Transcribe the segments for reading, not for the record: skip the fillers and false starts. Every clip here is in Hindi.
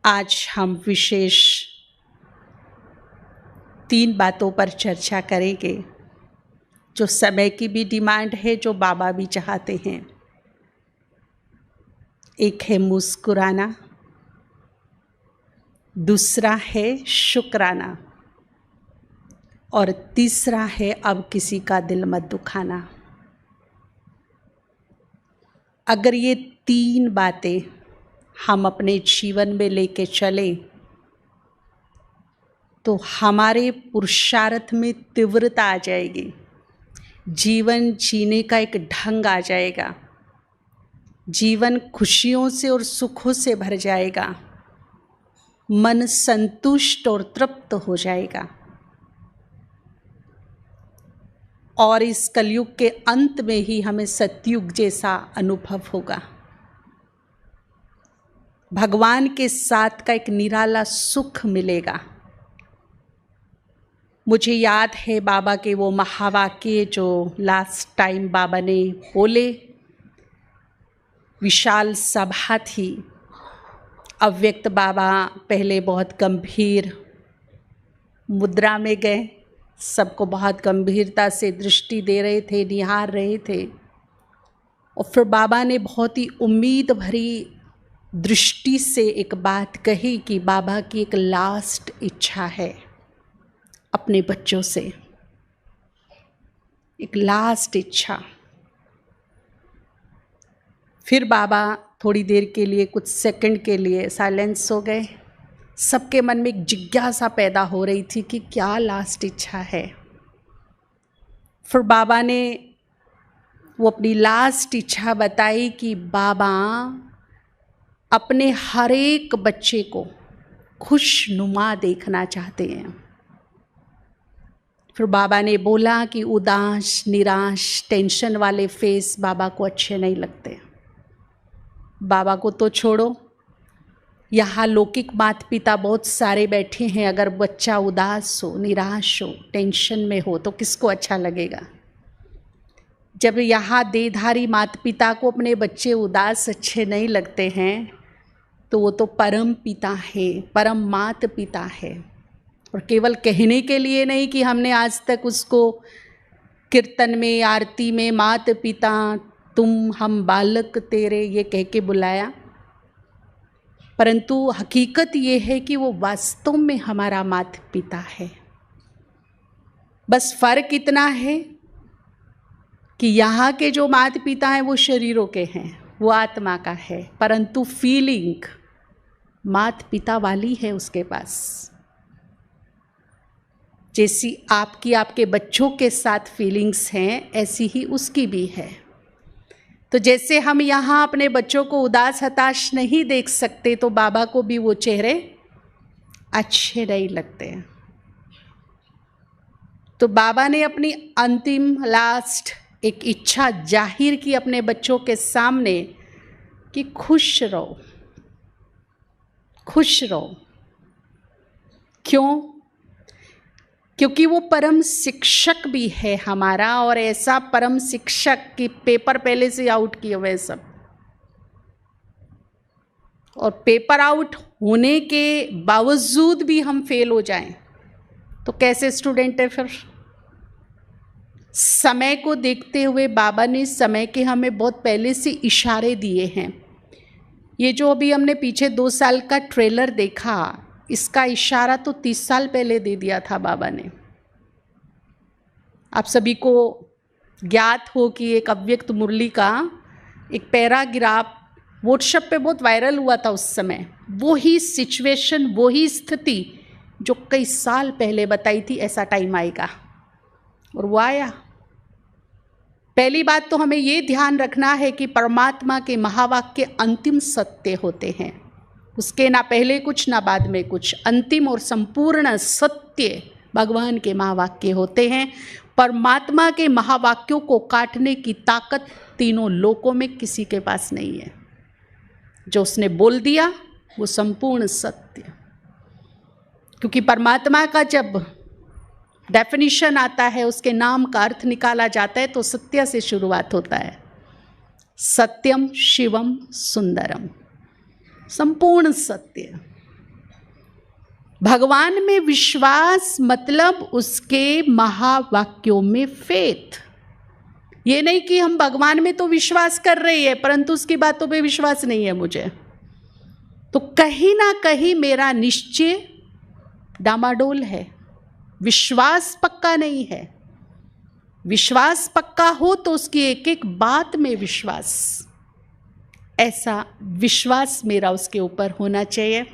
आज हम विशेष 3 बातों पर चर्चा करेंगे जो समय की भी डिमांड है, जो बाबा भी चाहते हैं। एक है मुस्कुराना, दूसरा है शुक्राना और तीसरा है अब किसी का दिल मत दुखाना। अगर ये 3 बातें हम अपने जीवन में लेके चलें तो हमारे पुरुषार्थ में तीव्रता आ जाएगी, जीवन जीने का एक ढंग आ जाएगा, जीवन खुशियों से और सुखों से भर जाएगा, मन संतुष्ट और तृप्त हो जाएगा और इस कलयुग के अंत में ही हमें सतयुग जैसा अनुभव होगा। भगवान के साथ का एक निराला सुख मिलेगा। मुझे याद है बाबा के वो महावाक्य जो लास्ट टाइम बाबा ने बोले। विशाल सभा थी, अव्यक्त बाबा पहले बहुत गंभीर मुद्रा में गए, सबको बहुत गंभीरता से दृष्टि दे रहे थे, निहार रहे थे और फिर बाबा ने बहुत ही उम्मीद भरी दृष्टि से एक बात कही कि बाबा की एक लास्ट इच्छा है अपने बच्चों से, एक लास्ट इच्छा। फिर बाबा थोड़ी देर के लिए, कुछ सेकंड के लिए साइलेंस हो गए। सबके मन में एक जिज्ञासा पैदा हो रही थी कि क्या लास्ट इच्छा है। फिर बाबा ने वो अपनी लास्ट इच्छा बताई कि बाबा अपने हर एक बच्चे को खुशनुमा देखना चाहते हैं। फिर बाबा ने बोला कि उदास, निराश, टेंशन वाले फेस बाबा को अच्छे नहीं लगते। बाबा को तो छोड़ो, यहाँ लौकिक माता पिता बहुत सारे बैठे हैं, अगर बच्चा उदास हो, निराश हो, टेंशन में हो तो किसको अच्छा लगेगा। जब यहाँ देहधारी माता पिता को अपने बच्चे उदास अच्छे नहीं लगते हैं तो वो तो परम पिता है, परम माता पिता है। और केवल कहने के लिए नहीं कि हमने आज तक उसको कीर्तन में, आरती में माता पिता तुम हम बालक तेरे ये कह के बुलाया, परंतु हकीकत ये है कि वो वास्तव में हमारा माता पिता है। बस फर्क इतना है कि यहाँ के जो माता पिता हैं वो शरीरों के हैं, वो आत्मा का है, परंतु फीलिंग माता पिता वाली है उसके पास। जैसी आपकी आपके बच्चों के साथ फीलिंग्स हैं, ऐसी ही उसकी भी है। तो जैसे हम यहाँ अपने बच्चों को उदास हताश नहीं देख सकते, तो बाबा को भी वो चेहरे अच्छे नहीं लगते। तो बाबा ने अपनी अंतिम लास्ट एक इच्छा जाहिर की अपने बच्चों के सामने कि खुश रहो, खुश रहो। क्यों? क्योंकि वो परम शिक्षक भी है हमारा, और ऐसा परम शिक्षक कि पेपर पहले से आउट किए हुए सब, और पेपर आउट होने के बावजूद भी हम फेल हो जाएं तो कैसे स्टूडेंट है फिर। समय को देखते हुए बाबा ने समय के हमें बहुत पहले से इशारे दिए हैं। ये जो अभी हमने पीछे 2 साल का ट्रेलर देखा, इसका इशारा तो 30 साल पहले दे दिया था बाबा ने। आप सभी को ज्ञात हो कि एक अव्यक्त मुरली का एक पैराग्राफ व्हाट्सएप पे बहुत वायरल हुआ था उस समय। वो ही सिचुएशन, वो ही स्थिति जो कई साल पहले बताई थी ऐसा टाइम आएगा, और वो आया। पहली बात तो हमें ये ध्यान रखना है कि परमात्मा के महावाक्य अंतिम सत्य होते हैं, उसके ना पहले कुछ ना बाद में कुछ। अंतिम और संपूर्ण सत्य भगवान के महावाक्य होते हैं। परमात्मा के महावाक्यों को काटने की ताकत तीनों लोकों में किसी के पास नहीं है। जो उसने बोल दिया वो संपूर्ण सत्य। क्योंकि परमात्मा का जब डेफिनेशन आता है, उसके नाम का अर्थ निकाला जाता है तो सत्य से शुरुआत होता है। सत्यम शिवम सुंदरम, संपूर्ण सत्य। भगवान में विश्वास मतलब उसके महावाक्यों में फेथ। ये नहीं कि हम भगवान में तो विश्वास कर रहे हैं परंतु उसकी बातों पे विश्वास नहीं है मुझे, तो कहीं ना कहीं मेरा निश्चय डामाडोल है, विश्वास पक्का नहीं है। विश्वास पक्का हो तो उसकी एक एक बात में विश्वास, ऐसा विश्वास मेरा उसके ऊपर होना चाहिए।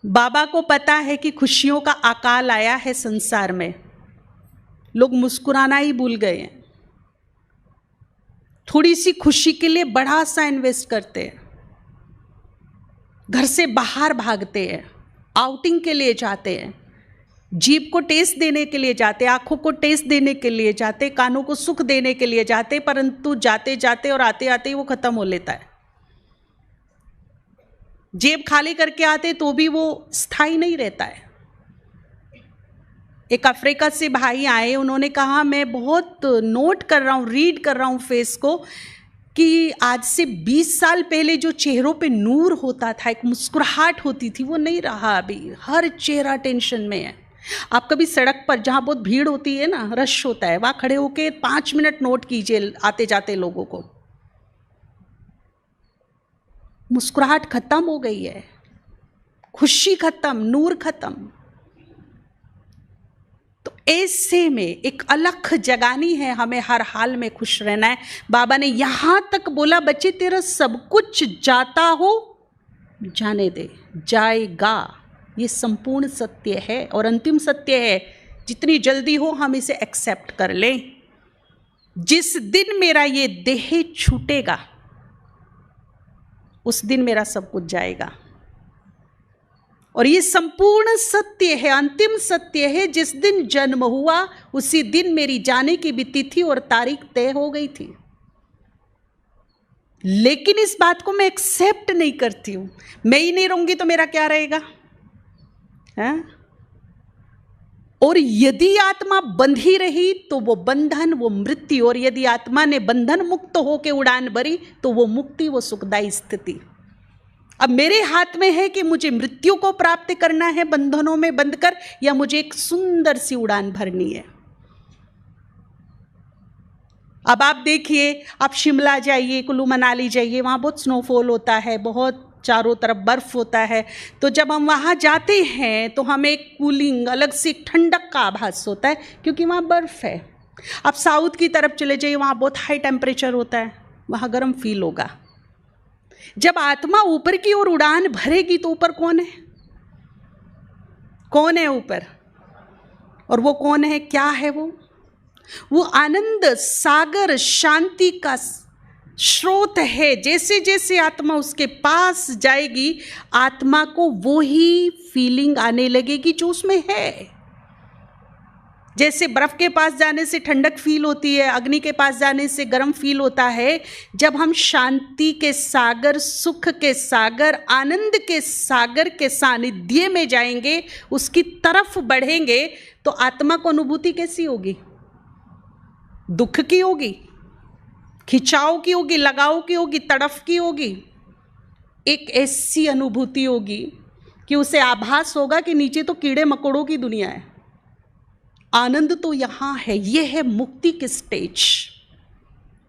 बाबा को पता है कि खुशियों का अकाल आया है संसार में, लोग मुस्कुराना ही भूल गए हैं। थोड़ी सी खुशी के लिए बड़ा सा इन्वेस्ट करते हैं, घर से बाहर भागते हैं, आउटिंग के लिए जाते हैं, जीभ को टेस्ट देने के लिए जाते, आंखों को टेस्ट देने के लिए जाते, कानों को सुख देने के लिए जाते, परंतु जाते जाते और आते आते ही वो खत्म हो लेता है। जेब खाली करके आते तो भी वो स्थायी नहीं रहता है। एक अफ्रीका से भाई आए, उन्होंने कहा मैं बहुत नोट कर रहा हूँ, रीड कर रहा हूँ फेस को, कि आज से 20 साल पहले जो चेहरों पे नूर होता था, एक मुस्कुराहट होती थी, वो नहीं रहा अभी। हर चेहरा टेंशन में है। आप कभी सड़क पर जहाँ बहुत भीड़ होती है ना, रश होता है, वहाँ खड़े होके 5 मिनट नोट कीजिए आते जाते लोगों को, मुस्कुराहट खत्म हो गई है, खुशी खत्म, नूर खत्म। तो ऐसे में एक अलख जगानी है, हमें हर हाल में खुश रहना है। बाबा ने यहां तक बोला, बच्चे तेरा सब कुछ जाता हो जाने दे, जाएगा। ये संपूर्ण सत्य है और अंतिम सत्य है। जितनी जल्दी हो हम इसे एक्सेप्ट कर लें। जिस दिन मेरा ये देह छूटेगा उस दिन मेरा सब कुछ जाएगा। और ये संपूर्ण सत्य है, अंतिम सत्य है। जिस दिन जन्म हुआ उसी दिन मेरी जाने की भी तिथि और तारीख तय हो गई थी, लेकिन इस बात को मैं एक्सेप्ट नहीं करती हूं। मैं ही नहीं रहूंगी तो मेरा क्या रहेगा, है? और यदि आत्मा बंधी रही तो वो बंधन, वो मृत्यु, और यदि आत्मा ने बंधन मुक्त होकर उड़ान भरी तो वो मुक्ति, वो सुखदायी स्थिति। अब मेरे हाथ में है कि मुझे मृत्यु को प्राप्त करना है बंधनों में बंधकर, या मुझे एक सुंदर सी उड़ान भरनी है। अब आप देखिए, आप शिमला जाइए, कुल्लू मनाली जाइए, वहाँ बहुत स्नोफॉल होता है, बहुत चारों तरफ बर्फ होता है। तो जब हम वहाँ जाते हैं तो हमें एक कूलिंग, अलग से ठंडक का आभास होता है, क्योंकि वहाँ बर्फ है। आप साउथ की तरफ चले जाइए, वहाँ बहुत हाई टेम्परेचर होता है, वहाँ गर्म फील होगा। जब आत्मा ऊपर की ओर उड़ान भरेगी तो ऊपर कौन है? कौन है ऊपर? और वो कौन है, क्या है वो आनंद सागर, शांति का स्रोत है। जैसे जैसे आत्मा उसके पास जाएगी, आत्मा को वो ही फीलिंग आने लगेगी जो उसमें है। जैसे बर्फ के पास जाने से ठंडक फील होती है, अग्नि के पास जाने से गर्म फील होता है। जब हम शांति के सागर, सुख के सागर, आनंद के सागर के सानिध्य में जाएंगे, उसकी तरफ बढ़ेंगे, तो आत्मा को अनुभूति कैसी होगी? दुख की होगी, खिंचाव की होगी, लगाव की होगी, तड़फ की होगी। एक ऐसी अनुभूति होगी कि उसे आभास होगा कि नीचे तो कीड़े मकोड़ों की दुनिया है, आनंद तो यहाँ है। ये है मुक्ति की स्टेज।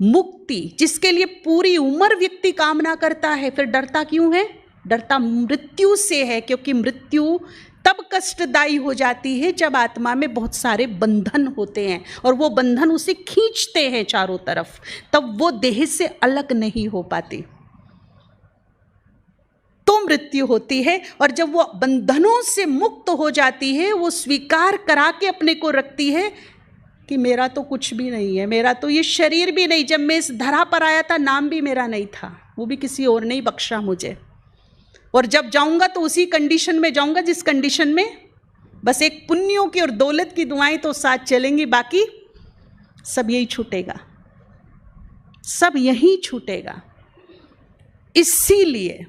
मुक्ति जिसके लिए पूरी उम्र व्यक्ति कामना करता है, फिर डरता क्यों है? डरता मृत्यु से है, क्योंकि मृत्यु तब कष्टदायी हो जाती है जब आत्मा में बहुत सारे बंधन होते हैं और वो बंधन उसे खींचते हैं चारों तरफ, तब वो देह से अलग नहीं हो पाती, तो मृत्यु होती है। और जब वो बंधनों से मुक्त हो जाती है, वो स्वीकार करा के अपने को रखती है कि मेरा तो कुछ भी नहीं है, मेरा तो ये शरीर भी नहीं, जब मैं इस धरा पर आया था नाम भी मेरा नहीं था, वो भी किसी और ने ही बख्शा मुझे। और जब जाऊंगा तो उसी कंडीशन में जाऊंगा जिस कंडीशन में बस एक पुण्यों की और दौलत की दुआएं तो साथ चलेंगी, बाकी सब यही छूटेगा, सब यही छूटेगा। इसीलिए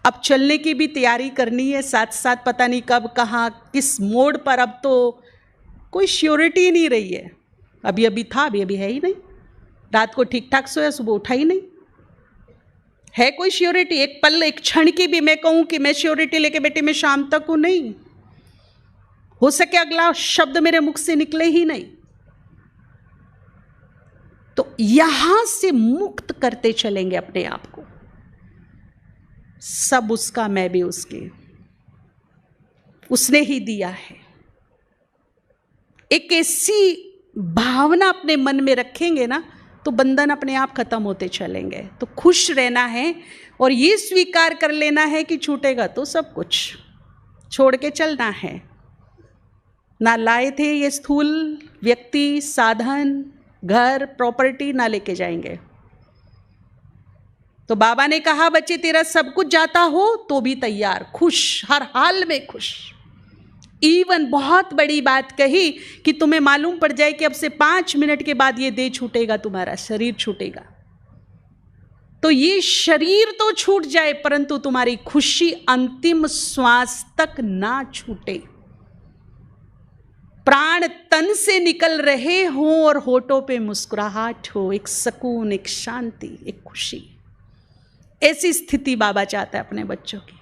अब चलने की भी तैयारी करनी है साथ साथ, पता नहीं कब कहाँ किस मोड़ पर, अब तो कोई श्योरिटी नहीं रही है। अभी अभी था, अभी अभी है ही नहीं। रात को ठीक ठाक सोया, सुबह उठा ही नहीं। है कोई श्योरिटी? एक पल, एक क्षण की भी मैं कहूं कि मैं श्योरिटी लेके बेटे मैं शाम तक हूं, नहीं हो सके अगला शब्द मेरे मुख से निकले ही नहीं। तो यहां से मुक्त करते चलेंगे अपने आप को, सब उसका मैं भी उसकी, उसने ही दिया है। एक ऐसी भावना अपने मन में रखेंगे ना तो बंधन अपने आप खत्म होते चलेंगे। तो खुश रहना है और ये स्वीकार कर लेना है कि छूटेगा तो सब कुछ छोड़ के चलना है। ना लाए थे ये स्थूल व्यक्ति, साधन, घर, प्रॉपर्टी ना लेके जाएंगे। तो बाबा ने कहा बच्चे तेरा सब कुछ जाता हो तो भी तैयार, खुश, हर हाल में खुश। इवन बहुत बड़ी बात कही कि तुम्हें मालूम पड़ जाए कि अब से 5 मिनट के बाद ये देह छूटेगा, तुम्हारा शरीर छूटेगा, तो ये शरीर तो छूट जाए परंतु तुम्हारी खुशी अंतिम श्वास तक ना छूटे। प्राण तन से निकल रहे हों और होठों पे मुस्कुराहट हो, एक सुकून, एक शांति, एक खुशी। ऐसी स्थिति बाबा चाहता है अपने बच्चों की।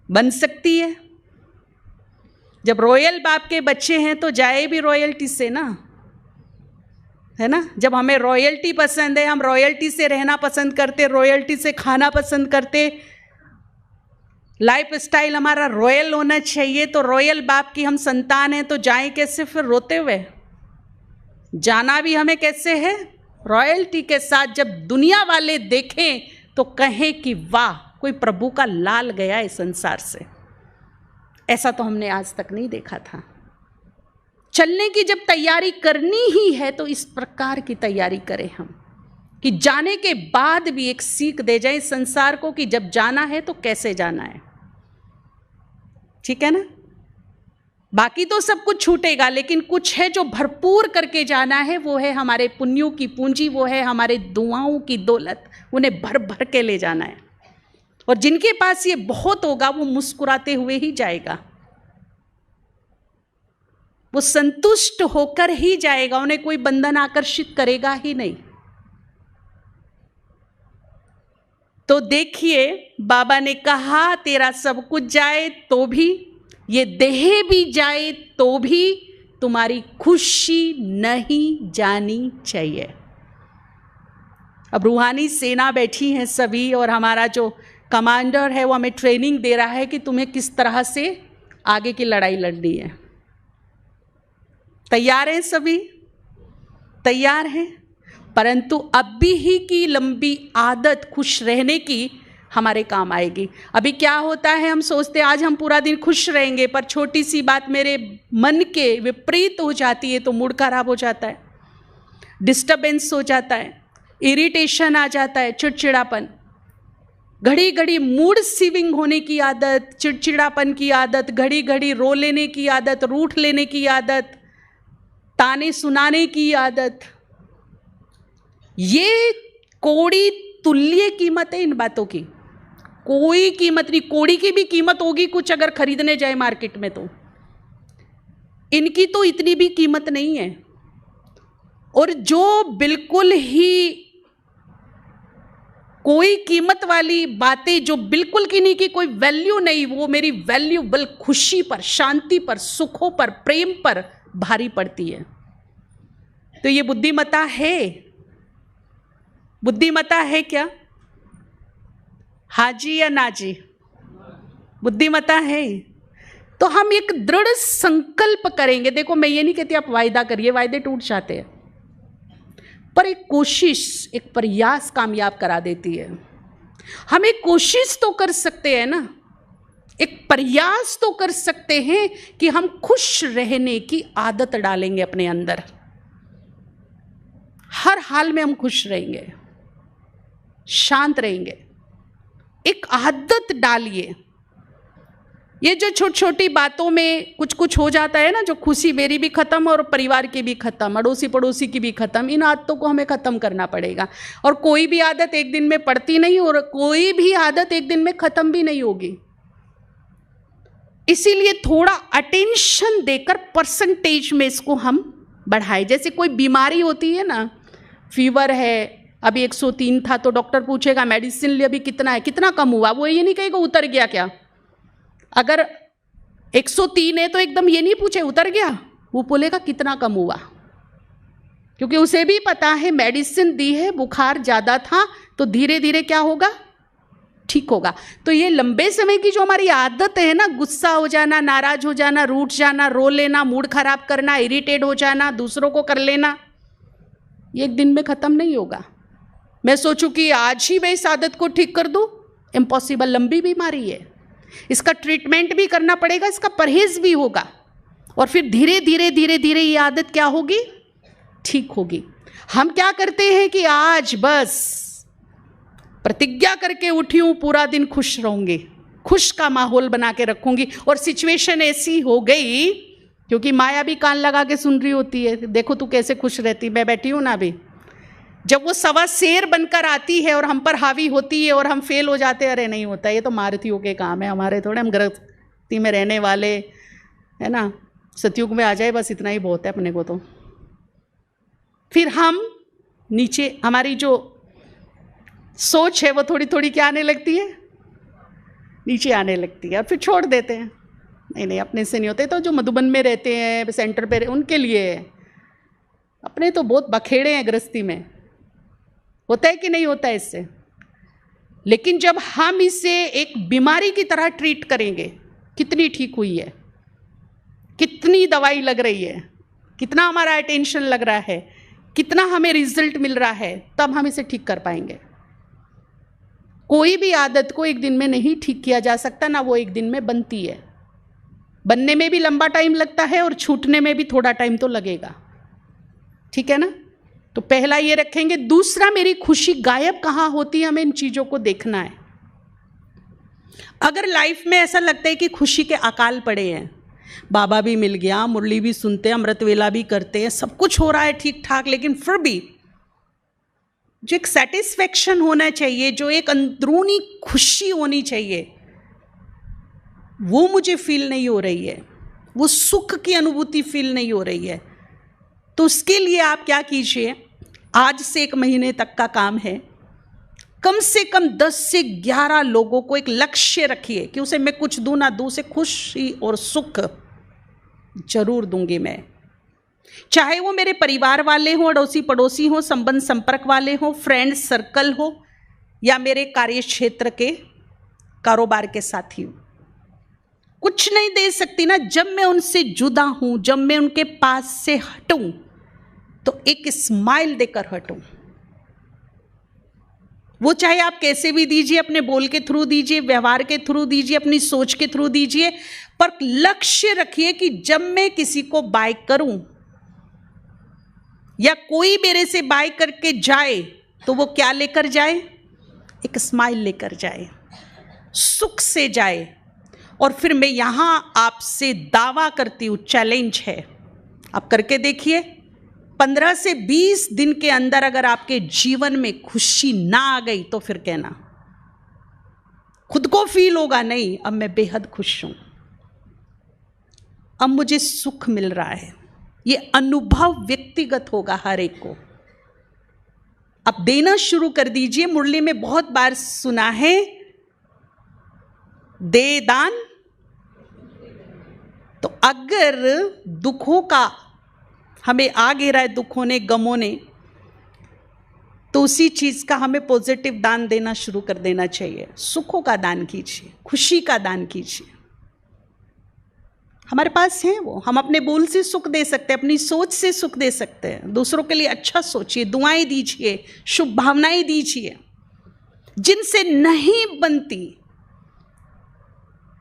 बन सकती है। जब रॉयल बाप के बच्चे हैं तो जाए भी रॉयल्टी से ना, है ना। जब हमें रॉयल्टी पसंद है, हम रॉयल्टी से रहना पसंद करते, रॉयल्टी से खाना पसंद करते, लाइफ स्टाइल हमारा रॉयल होना चाहिए, तो रॉयल बाप की हम संतान हैं तो जाएं कैसे फिर रोते हुए? जाना भी हमें कैसे है? रॉयल्टी के साथ। जब दुनिया वाले देखें तो कहें कि वाह, कोई प्रभु का लाल गया इस संसार से। ऐसा तो हमने आज तक नहीं देखा था। चलने की जब तैयारी करनी ही है तो इस प्रकार की तैयारी करें हम कि जाने के बाद भी एक सीख दे जाए संसार को कि जब जाना है तो कैसे जाना है। ठीक है ना। बाकी तो सब कुछ छूटेगा, लेकिन कुछ है जो भरपूर करके जाना है, वो है हमारे पुण्यों की पूंजी, वो है हमारे दुआओं की दौलत। उन्हें भर भर के ले जाना है। और जिनके पास ये बहुत होगा वो मुस्कुराते हुए ही जाएगा, वो संतुष्ट होकर ही जाएगा, उन्हें कोई बंधन आकर्षित करेगा ही नहीं। तो देखिए बाबा ने कहा तेरा सब कुछ जाए तो भी, ये देह भी जाए तो भी तुम्हारी खुशी नहीं जानी चाहिए। अब रूहानी सेना बैठी है सभी, और हमारा जो कमांडर है वो हमें ट्रेनिंग दे रहा है कि तुम्हें किस तरह से आगे की लड़ाई लड़नी है। तैयार हैं सभी? तैयार हैं। परंतु अभी ही की लंबी आदत खुश रहने की हमारे काम आएगी। अभी क्या होता है, हम सोचते हैं आज हम पूरा दिन खुश रहेंगे, पर छोटी सी बात मेरे मन के विपरीत हो जाती है तो मूड खराब हो जाता है, डिस्टर्बेंस हो जाता है, इरिटेशन आ जाता है, चिड़चिड़ापन, घड़ी घड़ी मूड स्विंग होने की आदत, चिड़चिड़ापन की आदत, घड़ी घड़ी रो लेने की आदत, रूठ लेने की आदत, ताने सुनाने की आदत। ये कौड़ी तुल्य कीमत है इन बातों की। कोई कीमत नहीं। कौड़ी की भी कीमत होगी कुछ अगर खरीदने जाए मार्केट में, तो इनकी तो इतनी भी कीमत नहीं है। और जो बिल्कुल ही कोई कीमत वाली बातें, जो बिल्कुल की नहीं, की कोई वैल्यू नहीं, वो मेरी वैल्यूबल खुशी पर, शांति पर, सुखों पर, प्रेम पर भारी पड़ती है। तो ये बुद्धिमत्ता है। बुद्धिमत्ता है क्या? हाजी या नाजी? बुद्धिमत्ता है। तो हम एक दृढ़ संकल्प करेंगे। देखो मैं ये नहीं कहती आप वायदा करिए, वायदे टूट जाते हैं, पर एक कोशिश, एक प्रयास कामयाब करा देती है। हम एक कोशिश तो कर सकते हैं ना, एक प्रयास तो कर सकते हैं कि हम खुश रहने की आदत डालेंगे अपने अंदर। हर हाल में हम खुश रहेंगे, शांत रहेंगे। एक आदत डालिए। ये जो छोटी छोटी बातों में कुछ कुछ हो जाता है ना, जो खुशी मेरी भी खत्म और परिवार की भी खत्म, अड़ोसी पड़ोसी की भी खत्म, इन आदतों को हमें खत्म करना पड़ेगा। और कोई भी आदत एक दिन में पड़ती नहीं, और कोई भी आदत एक दिन में खत्म भी नहीं होगी। इसीलिए थोड़ा अटेंशन देकर परसेंटेज में इसको हम बढ़ाएं। जैसे कोई बीमारी होती है ना, फीवर है, अभी 103 था तो डॉक्टर पूछेगा मेडिसिन लिए अभी कितना है, कितना कम हुआ, वो ये नहीं कहेगा उतर गया क्या। अगर 103 है तो एकदम ये नहीं पूछे उतर गया, वो बोलेगा कितना कम हुआ, क्योंकि उसे भी पता है मेडिसिन दी है, बुखार ज़्यादा था तो धीरे धीरे क्या होगा, ठीक होगा। तो ये लंबे समय की जो हमारी आदत है ना, गुस्सा हो जाना, नाराज हो जाना, रूठ जाना, रो लेना, मूड खराब करना, इरिटेट हो जाना, दूसरों को कर लेना, ये एक दिन में ख़त्म नहीं होगा। मैं सोचूं कि आज ही मैं इस आदत को ठीक कर दूं, इम्पॉसिबल, लंबी बीमारी है, इसका ट्रीटमेंट भी करना पड़ेगा, इसका परहेज भी होगा, और फिर धीरे धीरे धीरे धीरे ये आदत क्या होगी, ठीक होगी। हम क्या करते हैं कि आज बस प्रतिज्ञा करके उठी हूं पूरा दिन खुश रहूंगी, खुश का माहौल बना के रखूंगी, और सिचुएशन ऐसी हो गई, क्योंकि माया भी कान लगा के सुन रही होती है, देखो तू कैसे खुश रहती, मैं बैठी हूं ना अभी। जब वो सवा शेर बनकर आती है और हम पर हावी होती है और हम फेल हो जाते हैं, अरे नहीं होता, ये तो मारुतियों के काम है, हमारे थोड़े, हम गृहस्थी में रहने वाले है ना, सतयुग में आ जाए बस इतना ही बहुत है अपने को। तो फिर हम नीचे, हमारी जो सोच है वो थोड़ी थोड़ी क्या आने लगती है, नीचे आने लगती है, और फिर छोड़ देते हैं, नहीं नहीं अपने से नहीं होते। तो जो मधुबन में रहते हैं, सेंटर पे, उनके लिए है, अपने तो बहुत बखेड़े हैं गृहस्थी में, होता है कि नहीं होता है इससे। लेकिन जब हम इसे एक बीमारी की तरह ट्रीट करेंगे, कितनी ठीक हुई है, कितनी दवाई लग रही है, कितना हमारा अटेंशन लग रहा है, कितना हमें रिजल्ट मिल रहा है, तब हम इसे ठीक कर पाएंगे। कोई भी आदत को एक दिन में नहीं ठीक किया जा सकता, ना वो एक दिन में बनती है, बनने में भी लंबा टाइम लगता है और छूटने में भी थोड़ा टाइम तो लगेगा, ठीक है ना। तो पहला ये रखेंगे। दूसरा, मेरी खुशी गायब कहाँ होती है, हमें इन चीज़ों को देखना है। अगर लाइफ में ऐसा लगता है कि खुशी के अकाल पड़े हैं, बाबा भी मिल गया, मुरली भी सुनते हैं, अमृत वेला भी करते हैं, सब कुछ हो रहा है ठीक ठाक, लेकिन फिर भी जो एक सेटिस्फेक्शन होना चाहिए, जो एक अंदरूनी खुशी होनी चाहिए, वो मुझे फील नहीं हो रही है, वो सुख की अनुभूति फील नहीं हो रही है। तो उसके लिए आप क्या कीजिए, आज से 1 महीने तक का काम है, कम से कम 10 से 11 लोगों को एक लक्ष्य रखिए कि उसे मैं कुछ दूं ना दूं, उसे खुशी और सुख जरूर दूंगी मैं। चाहे वो मेरे परिवार वाले हों, अड़ोसी पड़ोसी हों, संबंध संपर्क वाले हों, फ्रेंड सर्कल हो, या मेरे कार्य क्षेत्र के कारोबार के साथी हो। कुछ नहीं दे सकती ना, जब मैं उनसे जुदा हूं, जब मैं उनके पास से हटूं, तो एक स्माइल देकर हटूं। वो चाहे आप कैसे भी दीजिए, अपने बोल के थ्रू दीजिए, व्यवहार के थ्रू दीजिए, अपनी सोच के थ्रू दीजिए, पर लक्ष्य रखिए कि जब मैं किसी को बाय करूं या कोई मेरे से बाय करके जाए, तो वो क्या लेकर जाए, एक स्माइल लेकर जाए, सुख से जाए। और फिर मैं यहां आपसे दावा करती हूं, चैलेंज है, आप करके देखिए, 15 से 20 दिन के अंदर अगर आपके जीवन में खुशी ना आ गई, तो फिर कहना, खुद को फील होगा, नहीं अब मैं बेहद खुश हूं, अब मुझे सुख मिल रहा है। ये अनुभव व्यक्तिगत होगा हर एक को। अब देना शुरू कर दीजिए। मुरली में बहुत बार सुना है, दे दान। तो अगर दुखों का हमें आ घेरा है, दुखों ने, गमों ने, तो उसी चीज का हमें पॉजिटिव दान देना शुरू कर देना चाहिए। सुखों का दान कीजिए, खुशी का दान कीजिए। हमारे पास है वो, हम अपने बोल से सुख दे सकते हैं, अपनी सोच से सुख दे सकते हैं। दूसरों के लिए अच्छा सोचिए, दुआएं दीजिए, शुभ भावनाएं दीजिए। जिनसे नहीं बनती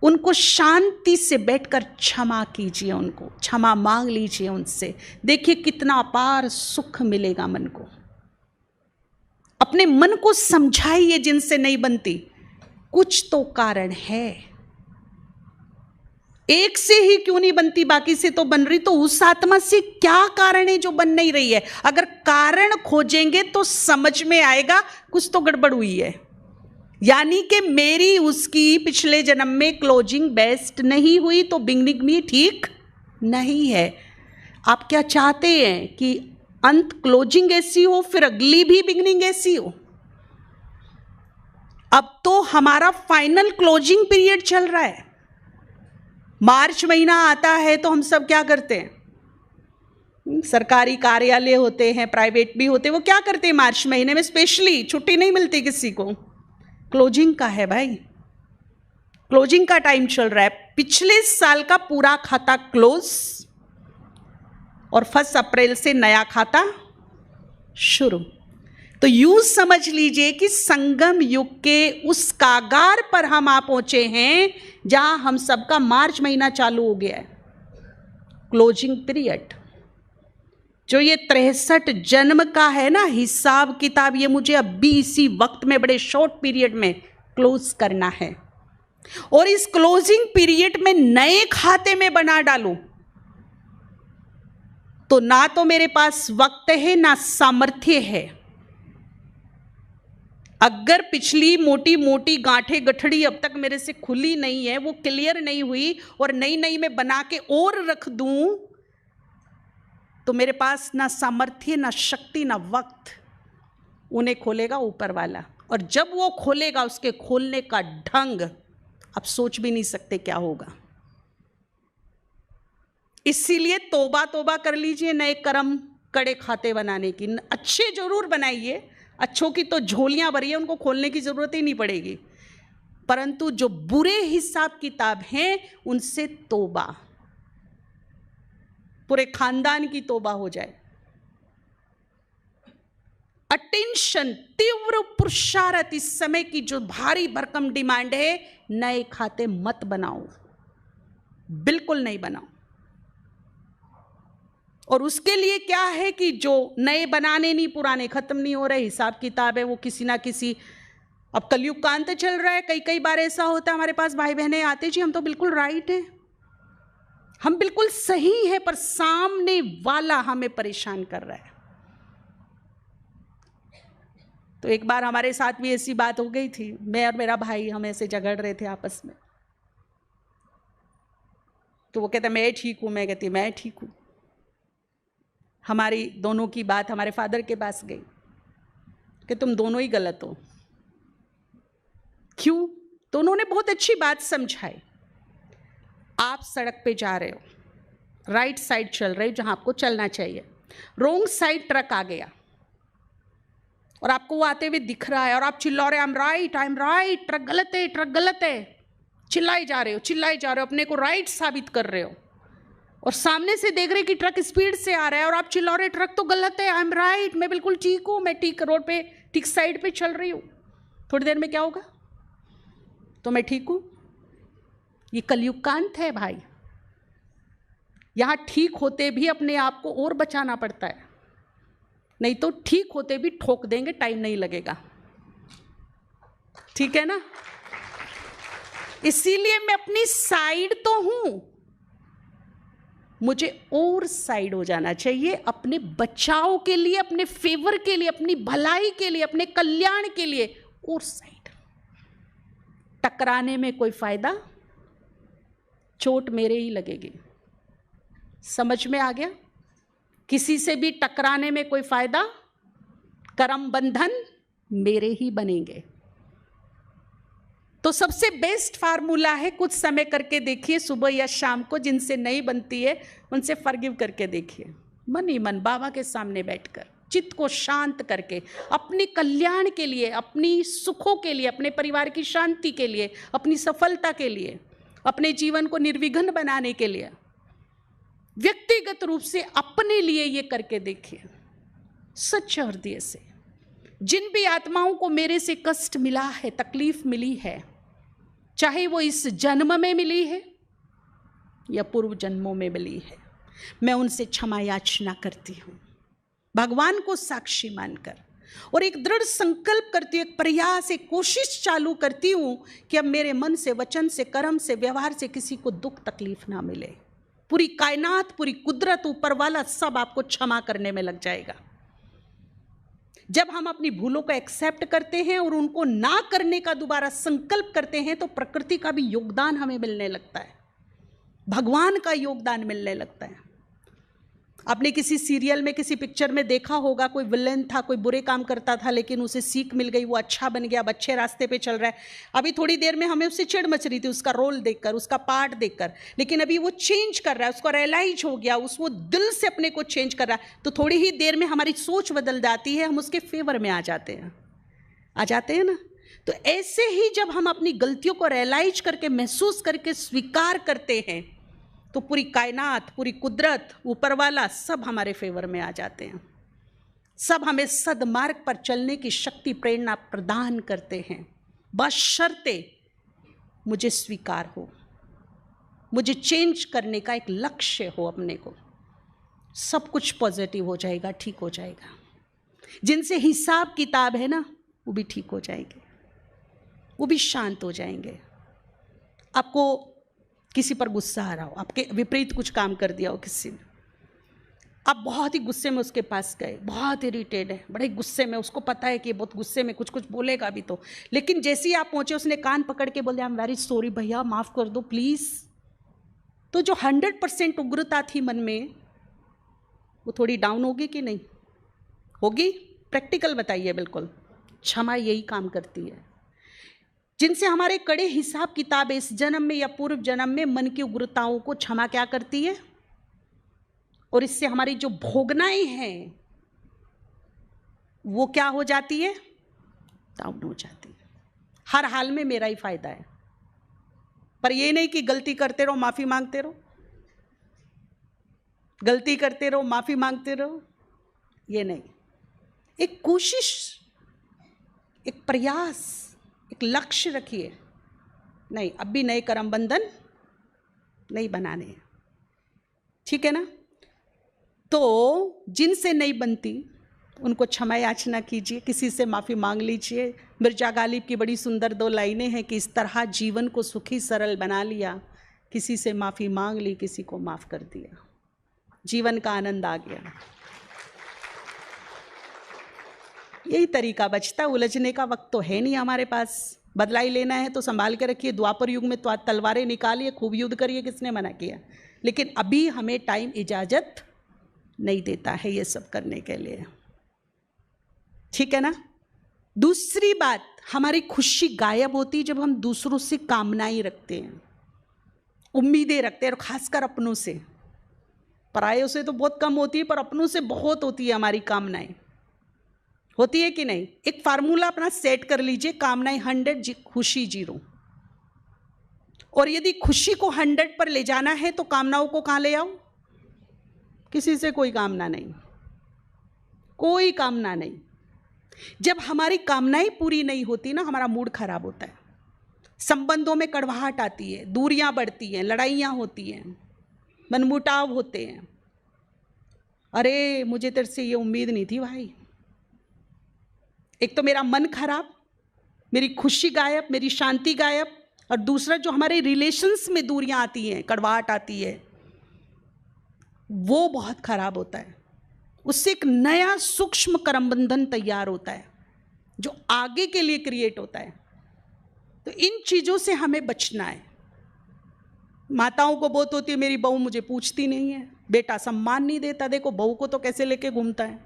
उनको शांति से बैठकर क्षमा कीजिए, उनको क्षमा मांग लीजिए उनसे। देखिए कितना अपार सुख मिलेगा मन को। अपने मन को समझाइए, जिनसे नहीं बनती कुछ तो कारण है। एक से ही क्यों नहीं बनती, बाकी से तो बन रही, तो उस आत्मा से क्या कारण है जो बन नहीं रही है? अगर कारण खोजेंगे तो समझ में आएगा कुछ तो गड़बड़ हुई है। यानी कि मेरी उसकी पिछले जन्म में क्लोजिंग बेस्ट नहीं हुई, तो बिगनिंग भी ठीक नहीं है। आप क्या चाहते हैं कि अंत क्लोजिंग ऐसी हो, फिर अगली भी बिगनिंग ऐसी हो। अब तो हमारा फाइनल क्लोजिंग पीरियड चल रहा है। मार्च महीना आता है तो हम सब क्या करते हैं, सरकारी कार्यालय होते हैं, प्राइवेट भी होते हैं, वो क्या करते हैं मार्च महीने में स्पेशली छुट्टी नहीं मिलती किसी को, क्लोजिंग का है भाई, क्लोजिंग का टाइम चल रहा है। पिछले साल का पूरा खाता क्लोज और 1 अप्रैल से नया खाता शुरू। तो यूं समझ लीजिए कि संगम युग के उस कागार पर हम आ पहुंचे हैं जहां हम सबका मार्च महीना चालू हो गया है, क्लोजिंग पीरियड। जो ये 63 जन्म का है ना हिसाब किताब, ये मुझे अभी इसी वक्त में बड़े शॉर्ट पीरियड में क्लोज करना है। और इस क्लोजिंग पीरियड में नए खाते में बना डालूं तो ना तो मेरे पास वक्त है ना सामर्थ्य है। अगर पिछली मोटी मोटी गांठें गठड़ी अब तक मेरे से खुली नहीं है, वो क्लियर नहीं हुई और नई नई में बना के और रख दूं, तो मेरे पास ना सामर्थ्य ना शक्ति ना वक्त। उन्हें खोलेगा ऊपर वाला, और जब वो खोलेगा उसके खोलने का ढंग आप सोच भी नहीं सकते क्या होगा। इसीलिए तौबा तौबा कर लीजिए नए कर्म कड़े खाते बनाने की। अच्छे जरूर बनाइए, अच्छों की तो झोलियां भरी है, उनको खोलने की जरूरत ही नहीं पड़ेगी, परंतु जो बुरे हिसाब किताब हैं उनसे तौबा, पूरे खानदान की तौबा हो जाए। अटेंशन, तीव्र पुरुषार्थ, इस समय की जो भारी भरकम डिमांड है, नए खाते मत बनाओ, बिल्कुल नहीं बनाओ। और उसके लिए क्या है कि जो नए बनाने नहीं, पुराने खत्म नहीं हो रहे, हिसाब किताब है वो किसी ना किसी, अब कलयुग का अंत चल रहा है, कई कई बार ऐसा होता है हमारे पास भाई बहनें आते, जी हम तो बिल्कुल राइट हैं, हम बिल्कुल सही है, पर सामने वाला हमें परेशान कर रहा है। तो एक बार हमारे साथ भी ऐसी बात हो गई थी, मैं और मेरा भाई हम ऐसे झगड़ रहे थे आपस में। तो वो कहता मैं ठीक हूं, मैं कहती मैं ठीक हूं। हमारी दोनों की बात हमारे फादर के पास गई कि तुम दोनों ही गलत हो। क्यों? तो उन्होंने बहुत अच्छी बात समझाई। आप सड़क पे जा रहे हो, राइट साइड चल रहे हो जहां आपको चलना चाहिए, रॉन्ग साइड ट्रक आ गया और आपको वो आते हुए दिख रहा है और आप चिल्ला रहे आई एम राइट, ट्रक गलत है, ट्रक गलत है, चिल्लाए जा रहे हो, अपने को राइट साबित कर रहे हो। और सामने से देख रहे कि ट्रक स्पीड से आ रहा है और आप चिल्ला रहे ट्रक तो गलत है, आई एम राइट, मैं बिल्कुल ठीक हूँ, मैं ठीक रोड पे ठीक साइड पे चल रही हूँ। थोड़ी देर में क्या होगा? तो मैं ठीक हूँ। ये कलयुग का अंत है भाई। यहाँ ठीक होते भी अपने आप को और बचाना पड़ता है, नहीं तो ठीक होते भी ठोक देंगे, टाइम नहीं लगेगा। ठीक है ना? इसीलिए मैं अपनी साइड तो हूं, मुझे और साइड हो जाना चाहिए, अपने बचाव के लिए, अपने फेवर के लिए, अपनी भलाई के लिए, अपने कल्याण के लिए और साइड। टकराने में कोई फायदा, चोट मेरे ही लगेगी। समझ में आ गया? किसी से भी टकराने में कोई फायदा, कर्म बंधन मेरे ही बनेंगे। तो सबसे बेस्ट फार्मूला है, कुछ समय करके देखिए सुबह या शाम को, जिनसे नहीं बनती है उनसे फॉरगिव करके देखिए, मन ही मन बाबा के सामने बैठकर, चित्त को शांत करके, अपने कल्याण के लिए, अपनी सुखों के लिए, अपने परिवार की शांति के लिए, अपनी सफलता के लिए, अपने जीवन को निर्विघ्न बनाने के लिए, व्यक्तिगत रूप से अपने लिए ये करके देखिए सच्चे हृदय से। जिन भी आत्माओं को मेरे से कष्ट मिला है, तकलीफ मिली है, चाहे वो इस जन्म में मिली है या पूर्व जन्मों में मिली है, मैं उनसे क्षमा याचना करती हूँ, भगवान को साक्षी मानकर, और एक दृढ़ संकल्प करती हूँ, एक प्रयास, एक कोशिश चालू करती हूँ कि अब मेरे मन से, वचन से, कर्म से, व्यवहार से किसी को दुख तकलीफ ना मिले। पूरी कायनात, पूरी कुदरत, ऊपर वाला सब आपको क्षमा करने में लग जाएगा। जब हम अपनी भूलों को एक्सेप्ट करते हैं और उनको ना करने का दोबारा संकल्प करते हैं, तो प्रकृति का भी योगदान हमें मिलने लगता है, भगवान का योगदान मिलने लगता है। आपने किसी सीरियल में, किसी पिक्चर में देखा होगा, कोई विलेन था, कोई बुरे काम करता था, लेकिन उसे सीख मिल गई, वो अच्छा बन गया, अब अच्छे रास्ते पे चल रहा है। अभी थोड़ी देर में हमें उससे चिढ़ मच रही थी उसका रोल देखकर, उसका पार्ट देखकर, लेकिन अभी वो चेंज कर रहा है, उसको रियलाइज हो गया, वो दिल से अपने को चेंज कर रहा है, तो थोड़ी ही देर में हमारी सोच बदल जाती है, हम उसके फेवर में आ जाते हैं ना। तो ऐसे ही जब हम अपनी गलतियों को रियलाइज करके, महसूस करके स्वीकार करते हैं, तो पूरी कायनात, पूरी कुदरत, ऊपर वाला सब हमारे फेवर में आ जाते हैं। सब हमें सदमार्ग पर चलने की शक्ति, प्रेरणा प्रदान करते हैं, बशर्ते मुझे स्वीकार हो, मुझे चेंज करने का एक लक्ष्य हो अपने को। सब कुछ पॉजिटिव हो जाएगा, ठीक हो जाएगा। जिनसे हिसाब किताब है ना, वो भी ठीक हो जाएंगे, वो भी शांत हो जाएंगे। आपको किसी पर गुस्सा आ रहा हो, आपके विपरीत कुछ काम कर दिया हो किसी ने, आप बहुत ही गुस्से में उसके पास गए, बहुत इरिटेट है, बड़े गुस्से में, उसको पता है कि बहुत गुस्से में कुछ बोलेगा भी तो, लेकिन जैसे ही आप पहुंचे उसने कान पकड़ के बोल दिया, आई एम वेरी सॉरी भैया, माफ़ कर दो प्लीज़। तो जो 100% उग्रता थी मन में, वो थोड़ी डाउन होगी कि नहीं होगी? प्रैक्टिकल बताइए। बिल्कुल, क्षमा यही काम करती है। जिनसे हमारे कड़े हिसाब किताब इस जन्म में या पूर्व जन्म में, मन की उग्रताओं को क्षमा क्या करती है, और इससे हमारी जो भोगनाएं हैं वो क्या हो जाती है, डाउन हो जाती है। हर हाल में मेरा ही फायदा है, पर ये नहीं कि गलती करते रहो माफी मांगते रहो, गलती करते रहो माफी मांगते रहो, ये नहीं। एक कोशिश, एक प्रयास, एक लक्ष्य रखिए। नहीं, अब भी नए कर्म बंधन नहीं बनाने हैं, ठीक है ना। तो जिनसे नहीं बनती उनको क्षमा याचना कीजिए, किसी से माफ़ी मांग लीजिए। मिर्जा गालिब की बड़ी सुंदर 2 लाइनें हैं कि इस तरह जीवन को सुखी सरल बना लिया, किसी से माफ़ी मांग ली, किसी को माफ़ कर दिया, जीवन का आनंद आ गया। यही तरीका बचता, उलझने का वक्त तो है नहीं हमारे पास। बदलाई लेना है तो संभाल के रखिए। द्वापर युग में तो तलवारें निकालिए, खूब युद्ध करिए, किसने मना किया, लेकिन अभी हमें टाइम इजाज़त नहीं देता है ये सब करने के लिए, ठीक है ना। दूसरी बात, हमारी खुशी गायब होती जब हम दूसरों से कामनाएं रखते हैं, उम्मीदें रखते हैं, और खासकर अपनों से। परायों से तो बहुत कम होती है, पर अपनों से बहुत होती है हमारी कामनाएं। होती है कि नहीं? एक फार्मूला अपना सेट कर लीजिए, कामनाएं 100, खुशी 0। और यदि खुशी को 100 पर ले जाना है तो कामनाओं को कहाँ ले आओ? किसी से कोई कामना नहीं, कोई कामना नहीं। जब हमारी कामनाएं पूरी नहीं होती ना, हमारा मूड खराब होता है, संबंधों में कड़वाहट आती है, दूरियां बढ़ती हैं, लड़ाइयां होती हैं, मनमुटाव होते हैं। अरे मुझे तेरे से ये उम्मीद नहीं थी भाई। एक तो मेरा मन खराब, मेरी खुशी गायब, मेरी शांति गायब, और दूसरा जो हमारे रिलेशंस में दूरियां आती हैं, कड़वाहट आती है, वो बहुत खराब होता है। उससे एक नया सूक्ष्म कर्मबंधन तैयार होता है जो आगे के लिए क्रिएट होता है। तो इन चीज़ों से हमें बचना है। माताओं को बहुत होती है, मेरी बहू मुझे पूछती नहीं है, बेटा सम्मान नहीं देता, देखो बहू को तो कैसे लेके घूमता है,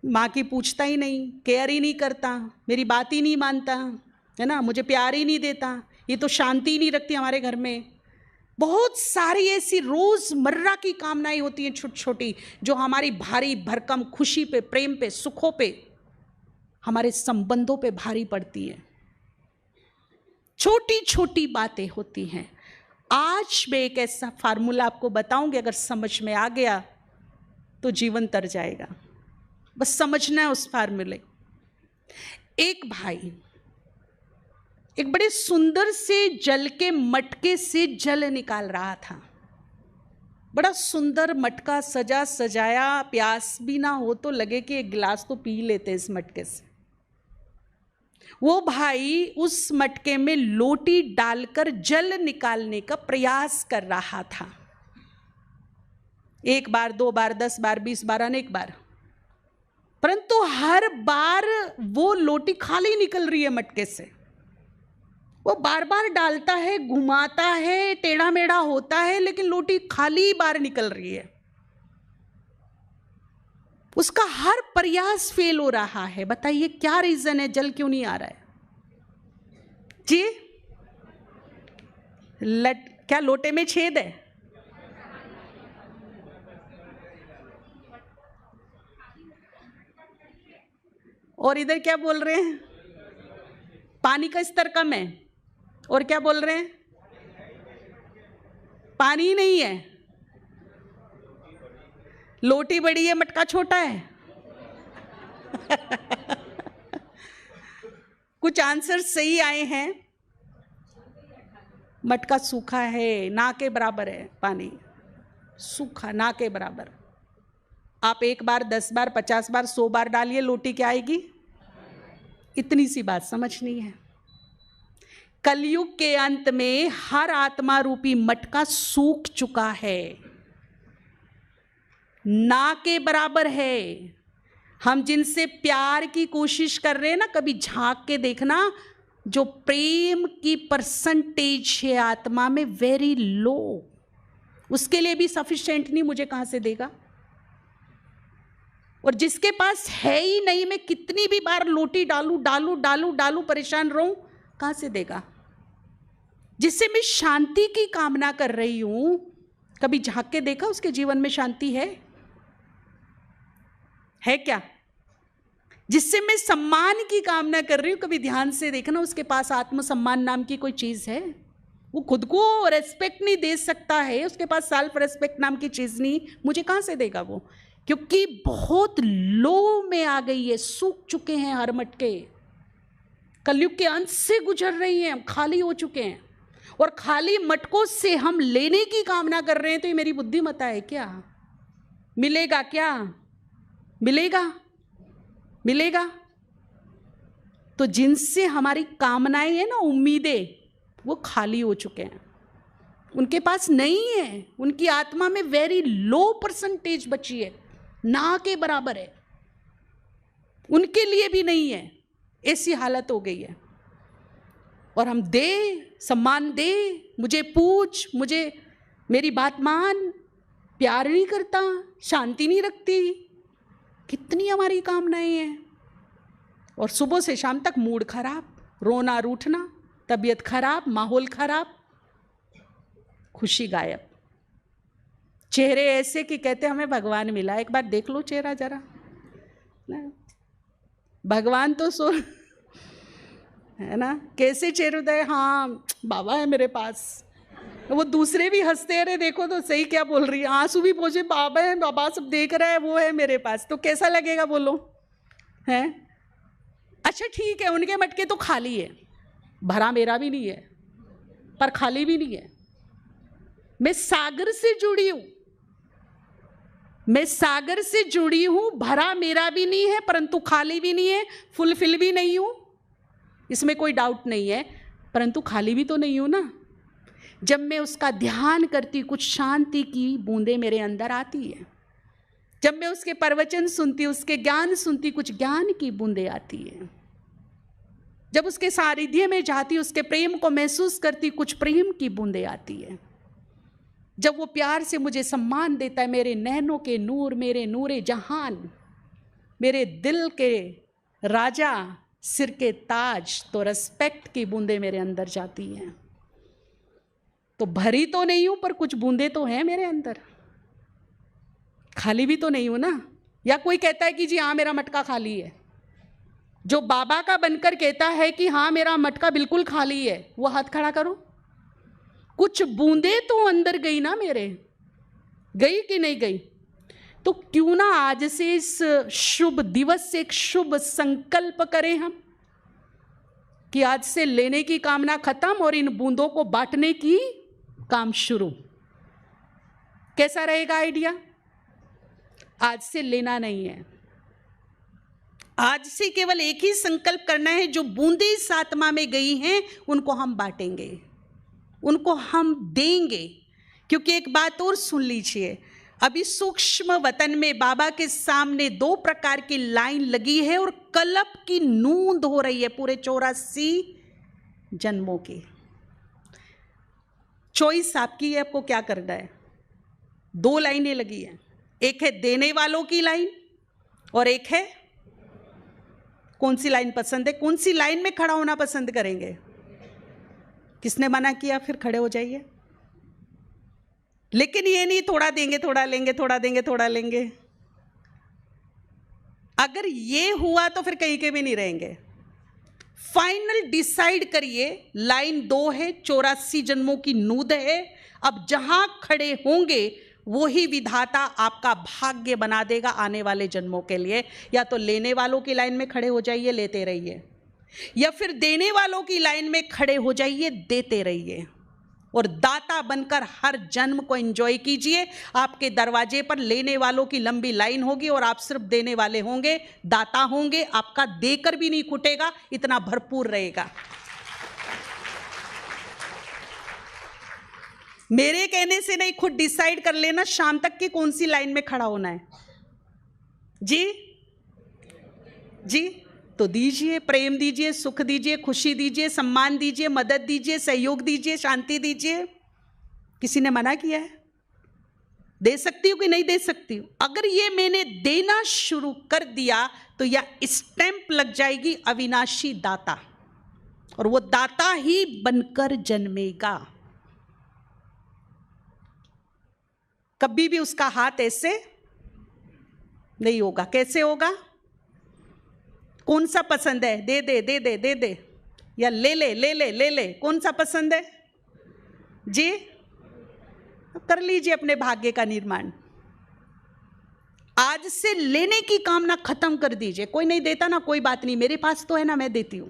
माँ की पूछता ही नहीं, केयर ही नहीं करता, मेरी बात ही नहीं मानता है ना, मुझे प्यार ही नहीं देता, ये तो शांति ही नहीं रखती हमारे घर में। बहुत सारी ऐसी रोज़मर्रा की कामनाएं होती हैं छोटी छोटी, जो हमारी भारी भरकम खुशी पे, प्रेम पे, सुखों पे, हमारे संबंधों पे भारी पड़ती है। छोटी छोटी बातें होती हैं। आज मैं एक ऐसा फार्मूला आपको बताऊंगी, अगर समझ में आ गया तो जीवन तर जाएगा। बस समझना है उस फार्मूले। एक भाई एक बड़े सुंदर से जल के मटके से जल निकाल रहा था। बड़ा सुंदर मटका, सजा सजाया, प्यास भी ना हो तो लगे कि एक गिलास तो पी लेते इस मटके से। वो भाई उस मटके में लोटी डालकर जल निकालने का प्रयास कर रहा था। 1 बार, 2 बार, 10 बार, 20 बार, अनेक बार, परंतु हर बार वो लोटी खाली निकल रही है मटके से। वो बार बार डालता है, घुमाता है, टेढ़ा मेढ़ा होता है, लेकिन लोटी खाली बार निकल रही है। उसका हर प्रयास फेल हो रहा है। बताइए क्या रीजन है, जल क्यों नहीं आ रहा है जी? क्या लोटे में छेद है? और इधर क्या बोल रहे हैं, पानी का स्तर कम है। और क्या बोल रहे हैं, पानी ही नहीं है, लोटी बड़ी है मटका छोटा है। कुछ आंसर सही आए हैं। मटका सूखा है, ना के बराबर है पानी, सूखा ना के बराबर। आप 1 बार 10 बार 50 बार 100 बार डालिए, लोटी क्या आएगी? इतनी सी बात समझनी है। कलयुग के अंत में हर आत्मा रूपी मटका सूख चुका है, ना के बराबर है। हम जिनसे प्यार की कोशिश कर रहे हैं ना, कभी झांक के देखना, जो प्रेम की परसेंटेज है आत्मा में वेरी लो, उसके लिए भी सफिशिएंट नहीं, मुझे कहां से देगा? और जिसके पास है ही नहीं, मैं कितनी भी बार लोटी डालूं डालूं डालूं डालूं परेशान रहूं, कहां से देगा? जिससे मैं शांति की कामना कर रही हूं, कभी झांक के देखा उसके जीवन में शांति है क्या? जिससे मैं सम्मान की कामना कर रही हूं, कभी ध्यान से देखना उसके पास आत्मसम्मान नाम की कोई चीज है? वो खुद को रेस्पेक्ट नहीं दे सकता है, उसके पास सेल्फ रेस्पेक्ट नाम की चीज नहीं, मुझे कहां से देगा वो? क्योंकि बहुत लो में आ गई है, सूख चुके हैं हर मटके, कलयुग के अंत से गुजर रही हैं, खाली हो चुके हैं। और खाली मटकों से हम लेने की कामना कर रहे हैं, तो ये मेरी बुद्धिमत्ता है क्या? मिलेगा क्या? मिलेगा? तो जिनसे हमारी कामनाएं हैं ना, उम्मीदें, वो खाली हो चुके हैं, उनके पास नहीं है, उनकी आत्मा में वेरी लो परसेंटेज बची है, ना के बराबर है, उनके लिए भी नहीं है, ऐसी हालत हो गई है। और हम दे, सम्मान दे, मुझे पूछ, मुझे मेरी बात मान, प्यार नहीं करता, शांति नहीं रखती, कितनी हमारी कामनाएं हैं। और सुबह से शाम तक मूड खराब, रोना रूठना, तबीयत खराब, माहौल खराब, खुशी गायब, चेहरे ऐसे कि कहते हमें भगवान मिला। एक बार देख लो चेहरा जरा, भगवान तो सो है ना, कैसे चेहरे होता है, हाँ बाबा है मेरे पास। वो दूसरे भी हंसते, अरे देखो तो सही क्या बोल रही है, आंसू भी पहुंचे, बाबा है, बाबा सब देख रहा है, वो है मेरे पास, तो कैसा लगेगा बोलो? है अच्छा ठीक है, उनके मटके तो खाली है, भरा मेरा भी नहीं है, पर खाली भी नहीं है। मैं सागर से जुड़ी हूं, मैं सागर से जुड़ी हूं, भरा मेरा भी नहीं है, परंतु खाली भी नहीं है, फुलफिल भी नहीं हूं, इसमें कोई डाउट नहीं है, परंतु खाली भी तो नहीं हूं ना। जब मैं उसका ध्यान करती, कुछ शांति की बूंदें मेरे अंदर आती है। जब मैं उसके प्रवचन सुनती, उसके ज्ञान सुनती, कुछ ज्ञान की बूंदें आती है। जब उसके सानिध्य में जाती, उसके प्रेम को महसूस करती, कुछ प्रेम की बूंदें आती है। जब वो प्यार से मुझे सम्मान देता है, मेरे नैनों के नूर, मेरे नूरे जहान, मेरे दिल के राजा, सिर के ताज, तो रिस्पेक्ट की बूंदें मेरे अंदर जाती हैं। तो भरी तो नहीं हूं, पर कुछ बूंदें तो हैं मेरे अंदर, खाली भी तो नहीं हूं ना। या कोई कहता है कि जी हाँ मेरा मटका खाली है, जो बाबा का बनकर कहता है कि हाँ मेरा मटका बिल्कुल खाली है, वो हाथ खड़ा करो। कुछ बूंदें तो अंदर गई ना मेरे, गई कि नहीं गई? तो क्यों ना आज से इस शुभ दिवस से एक शुभ संकल्प करें हम कि आज से लेने की कामना खत्म और इन बूंदों को बांटने की काम शुरू। कैसा रहेगा आइडिया? आज से लेना नहीं है, आज से केवल एक ही संकल्प करना है, जो बूंदें इस आत्मा में गई हैं उनको हम बांटेंगे, उनको हम देंगे। क्योंकि एक बात और सुन लीजिए, अभी सूक्ष्म वतन में बाबा के सामने 2 प्रकार की लाइन लगी है और कलप की नूंद हो रही है पूरे 84 जन्मों की। चॉइस आपकी है, आपको क्या करना है। 2 लाइनें लगी हैं, एक है देने वालों की लाइन और एक है, कौन सी लाइन पसंद है? कौन सी लाइन में खड़ा होना पसंद करेंगे? किसने मना किया? फिर खड़े हो जाइए। लेकिन ये नहीं थोड़ा देंगे थोड़ा लेंगे, थोड़ा देंगे थोड़ा लेंगे। अगर ये हुआ तो फिर कहीं के भी नहीं रहेंगे। फाइनल डिसाइड करिए। लाइन 2 है, 84 जन्मों की नूद है। अब जहां खड़े होंगे वो ही विधाता आपका भाग्य बना देगा आने वाले जन्मों के लिए। या तो लेने वालों की लाइन में खड़े हो जाइए, लेते रहिए, या फिर देने वालों की लाइन में खड़े हो जाइए, देते रहिए, और दाता बनकर हर जन्म को एंजॉय कीजिए। आपके दरवाजे पर लेने वालों की लंबी लाइन होगी और आप सिर्फ देने वाले होंगे, दाता होंगे। आपका देकर भी नहीं खुटेगा, इतना भरपूर रहेगा। मेरे कहने से नहीं, खुद डिसाइड कर लेना शाम तक की कौन सी लाइन में खड़ा होना है। जी जी, तो दीजिए, प्रेम दीजिए, सुख दीजिए, खुशी दीजिए, सम्मान दीजिए, मदद दीजिए, सहयोग दीजिए, शांति दीजिए। किसी ने मना किया है? दे सकती हूं कि नहीं दे सकती हूं? अगर ये मैंने देना शुरू कर दिया तो यह स्टैंप लग जाएगी अविनाशी दाता, और वो दाता ही बनकर जन्मेगा। कभी भी उसका हाथ ऐसे नहीं होगा। कैसे होगा? कौन सा पसंद है? दे दे दे दे दे दे, या ले ले ले ले ले ले, कौन सा पसंद है जी? कर लीजिए अपने भाग्य का निर्माण। आज से लेने की कामना खत्म कर दीजिए। कोई नहीं देता ना, कोई बात नहीं, मेरे पास तो है ना, मैं देती हूं।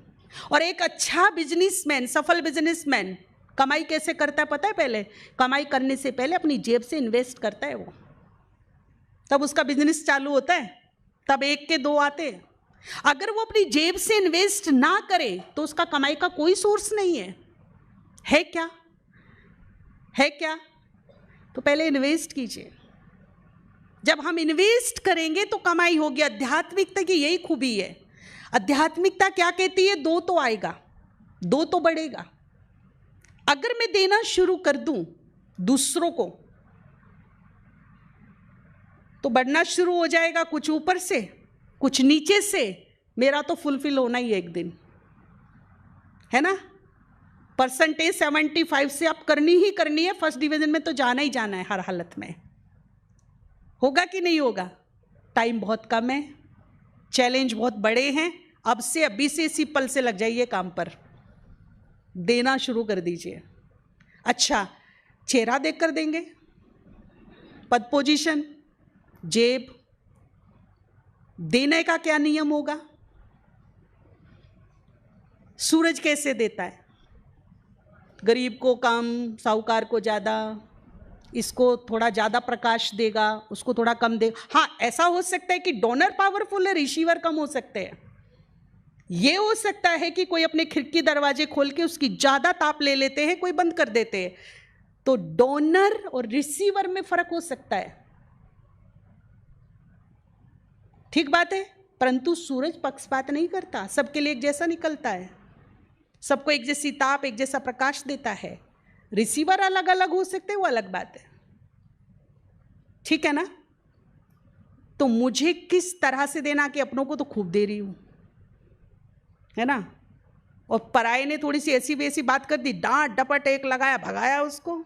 और एक अच्छा बिजनेसमैन, सफल बिजनेसमैन कमाई कैसे करता है पता है? पहले कमाई करने से पहले अपनी जेब से इन्वेस्ट करता है वो, तब उसका बिजनेस चालू होता है, तब 1 के 2 आते हैं। अगर वो अपनी जेब से इन्वेस्ट ना करे तो उसका कमाई का कोई सोर्स नहीं है। है क्या? है क्या? तो पहले इन्वेस्ट कीजिए। जब हम इन्वेस्ट करेंगे तो कमाई होगी। आध्यात्मिकता की यही खूबी है। आध्यात्मिकता क्या कहती है? 2 तो आएगा, 2 तो बढ़ेगा। अगर मैं देना शुरू कर दूं दूसरों को तो बढ़ना शुरू हो जाएगा, कुछ ऊपर से कुछ नीचे से। मेरा तो फुलफिल होना ही है एक दिन, है ना? परसेंटेज 75 से आप करनी ही करनी है। फर्स्ट डिवीजन में तो जाना ही जाना है हर हालत में। होगा कि नहीं होगा? टाइम बहुत कम है, चैलेंज बहुत बड़े हैं। अब से अभी से इसी पल से लग जाइए काम पर, देना शुरू कर दीजिए। अच्छा, चेहरा देखकर देंगे, पद पोजीशन, जेब, देने का क्या नियम होगा? सूरज कैसे देता है? गरीब को कम, साहूकार को ज़्यादा, इसको थोड़ा ज़्यादा प्रकाश देगा, उसको थोड़ा कम देगा। हाँ, ऐसा हो सकता है कि डोनर पावरफुल है, रिसीवर कम हो सकते हैं। ये हो सकता है कि कोई अपने खिड़की दरवाजे खोल के उसकी ज़्यादा ताप ले लेते हैं, कोई बंद कर देते हैं। तो डोनर और रिसीवर में फर्क हो सकता है, ठीक बात है। परंतु सूरज पक्षपात नहीं करता, सबके लिए एक जैसा निकलता है, सबको एक जैसी ताप, एक जैसा प्रकाश देता है। रिसीवर अलग अलग हो सकते हैं, वो अलग बात है, ठीक है ना? तो मुझे किस तरह से देना कि अपनों को तो खूब दे रही हूं, है ना? और पराये ने थोड़ी सी ऐसी वैसी बात कर दी, डांट डपट एक लगाया, भगाया उसको,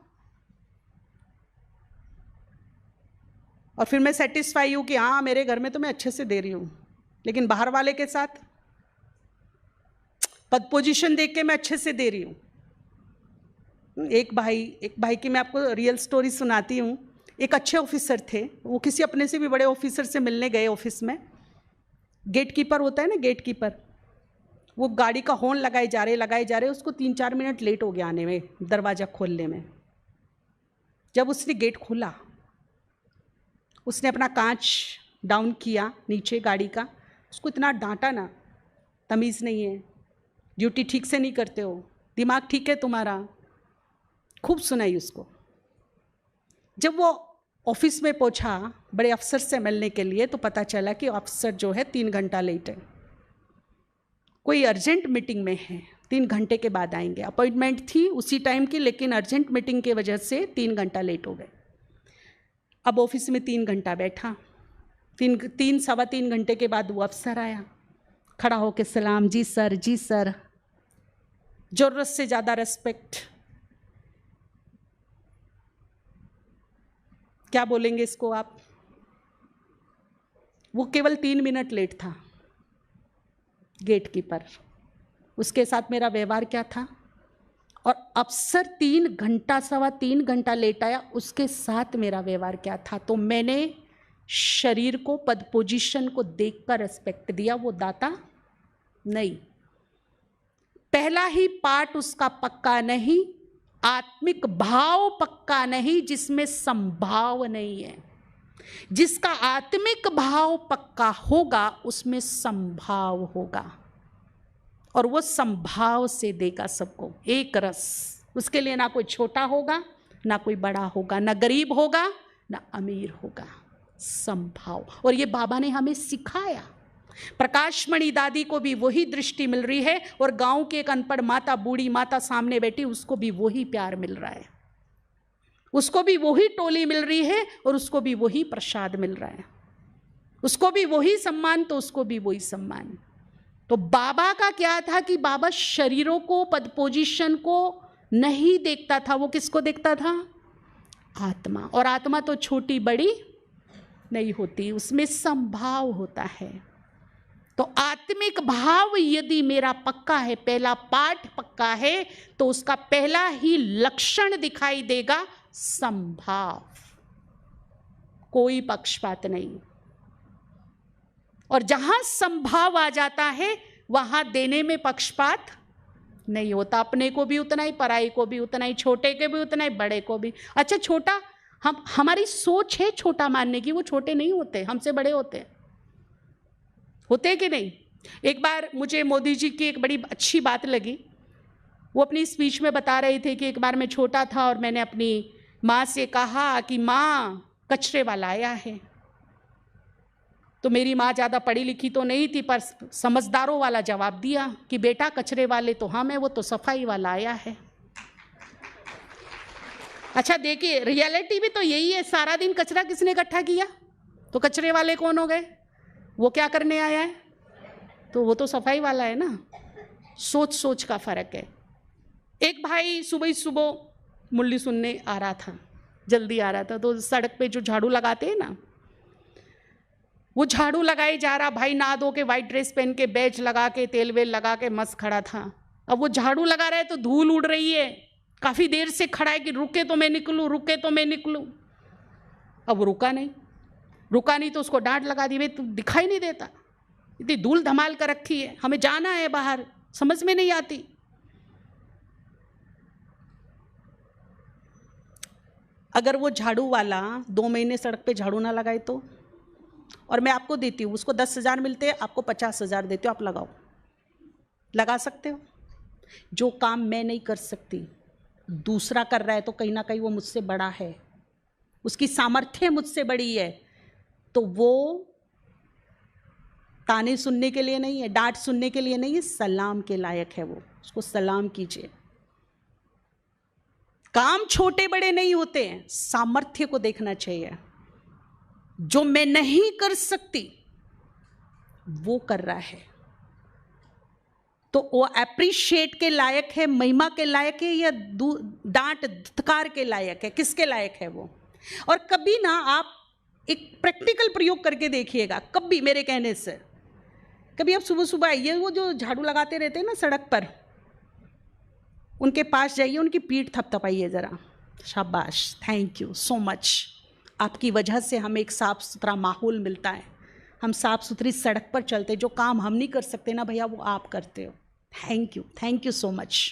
और फिर मैं सेटिस्फाई हूं कि हाँ मेरे घर में तो मैं अच्छे से दे रही हूं, लेकिन बाहर वाले के साथ पद पोजीशन देख के मैं अच्छे से दे रही हूं। एक भाई की मैं आपको रियल स्टोरी सुनाती हूं। एक अच्छे ऑफिसर थे, वो किसी अपने से भी बड़े ऑफिसर से मिलने गए ऑफिस में। गेट कीपर होता है ना, गेट कीपर, वो गाड़ी का हॉर्न लगाए जा रहे, उसको 3-4 मिनट लेट हो गया आने में, दरवाज़ा खोलने में। जब उसने गेट खोला, उसने अपना कांच डाउन किया नीचे गाड़ी का, उसको इतना डांटा ना, तमीज़ नहीं है, ड्यूटी ठीक से नहीं करते हो, दिमाग ठीक है तुम्हारा, खूब सुनाई उसको। जब वो ऑफिस में पहुंचा बड़े अफसर से मिलने के लिए, तो पता चला कि अफसर जो है 3 घंटा लेट है, कोई अर्जेंट मीटिंग में है, 3 घंटे के बाद आएंगे। अपॉइंटमेंट थी उसी टाइम की, लेकिन अर्जेंट मीटिंग की वजह से 3 घंटा लेट हो गए। अब ऑफिस में 3 घंटा बैठा, तीन सवा 3 घंटे के बाद वो अफसर आया, खड़ा होके सलाम, जी सर, जी सर, जरूरत से ज़्यादा रेस्पेक्ट। क्या बोलेंगे इसको आप? वो केवल 3 मिनट लेट था, गेट कीपर। उसके साथ मेरा व्यवहार क्या था? और अफसर 3 घंटा, सवा 3 घंटा लेट आया, उसके साथ मेरा व्यवहार क्या था? तो मैंने शरीर को, पद पोजीशन को देखकर रेस्पेक्ट दिया, वो दाता नहीं। पहला ही पार्ट उसका पक्का नहीं, आत्मिक भाव पक्का नहीं, जिसमें संभाव नहीं है। जिसका आत्मिक भाव पक्का होगा उसमें संभाव होगा, और वो संभाव से देगा सबको एक रस। उसके लिए ना कोई छोटा होगा, ना कोई बड़ा होगा, ना गरीब होगा, ना अमीर होगा, संभाव। और ये बाबा ने हमें सिखाया। प्रकाशमणि दादी को भी वही दृष्टि मिल रही है, और गांव की एक अनपढ़ माता, बूढ़ी माता सामने बैठी, उसको भी वही प्यार मिल रहा है, उसको भी वही टोली मिल रही है, और उसको भी वही प्रसाद मिल रहा है, उसको भी वही सम्मान, तो उसको भी वही सम्मान। तो बाबा का क्या था कि बाबा शरीरों को, पद पोजीशन को नहीं देखता था, वो किसको देखता था? आत्मा। और आत्मा तो छोटी बड़ी नहीं होती, उसमें संभाव होता है। तो आत्मिक भाव यदि मेरा पक्का है, पहला पाठ पक्का है, तो उसका पहला ही लक्षण दिखाई देगा संभाव, कोई पक्षपात नहीं। और जहां संभाव आ जाता है वहां देने में पक्षपात नहीं होता। अपने को भी उतना ही, पराई को भी उतना ही, छोटे के भी उतना ही, बड़े को भी। अच्छा, छोटा, हमारी सोच है छोटा मानने की, वो छोटे नहीं होते, हमसे बड़े होते कि नहीं। एक बार मुझे मोदी जी की एक बड़ी अच्छी बात लगी। वो अपनी स्पीच में बता रहे थे कि एक बार मैं छोटा था और मैंने अपनी माँ से कहा कि माँ, कचरे वाला आया है। तो मेरी माँ ज़्यादा पढ़ी लिखी तो नहीं थी, पर समझदारों वाला जवाब दिया कि बेटा, कचरे वाले तो हम हैं, वो तो सफाई वाला आया है। अच्छा देखिए, रियलिटी भी तो यही है। सारा दिन कचरा किसने इकट्ठा किया? तो कचरे वाले कौन हो गए? वो क्या करने आया है? तो वो तो सफाई वाला है ना। सोच का फर्क है। एक भाई सुबह सुबह मुरली सुनने आ रहा था, जल्दी आ रहा था, तो सड़क पे जो झाड़ू लगाते हैं ना, वो झाड़ू लगाए जा रहा। भाई नहा धो के, वाइट ड्रेस पहन के, बैच लगा के, तेल वेल लगा के मस्त खड़ा था। अब वो झाड़ू लगा रहा है तो धूल उड़ रही है, काफी देर से खड़ा है कि रुके तो मैं निकलूं, रुके तो मैं निकलूं। अब रुका नहीं तो उसको डांट लगा दी, भाई तू दिखाई नहीं देता, इतनी धूल धमाल कर रखी है, हमें जाना है बाहर, समझ में नहीं आती। अगर वो झाड़ू वाला 2 महीने सड़क पे झाड़ू ना लगाए तो, और मैं आपको देती हूँ, उसको 10,000 मिलते हैं, आपको 50,000 देती हूँ, आप लगाओ, लगा सकते हो? जो काम मैं नहीं कर सकती, दूसरा कर रहा है, तो कहीं ना कहीं वो मुझसे बड़ा है, उसकी सामर्थ्य मुझसे बड़ी है, तो वो ताने सुनने के लिए नहीं है, डांट सुनने के लिए नहीं है, सलाम के लायक है वो, उसको सलाम कीजिए। काम छोटे बड़े नहीं होते हैं, सामर्थ्य को देखना चाहिए। जो मैं नहीं कर सकती वो कर रहा है, तो वो अप्रिशिएट के लायक है, महिमा के लायक है, या डांट धत्कार के लायक है? किसके लायक है वो? और कभी ना आप एक प्रैक्टिकल प्रयोग करके देखिएगा, कभी मेरे कहने से, कभी आप सुबह सुबह आइए, वो जो झाड़ू लगाते रहते हैं ना सड़क पर, उनके पास जाइए, उनकी पीठ थपथपाइए जरा, शाबाश, थैंक यू सो मच, आपकी वजह से हमें एक साफ सुथरा माहौल मिलता है, हम साफ सुथरी सड़क पर चलते, जो काम हम नहीं कर सकते ना भैया, वो आप करते हो, थैंक यू सो मच।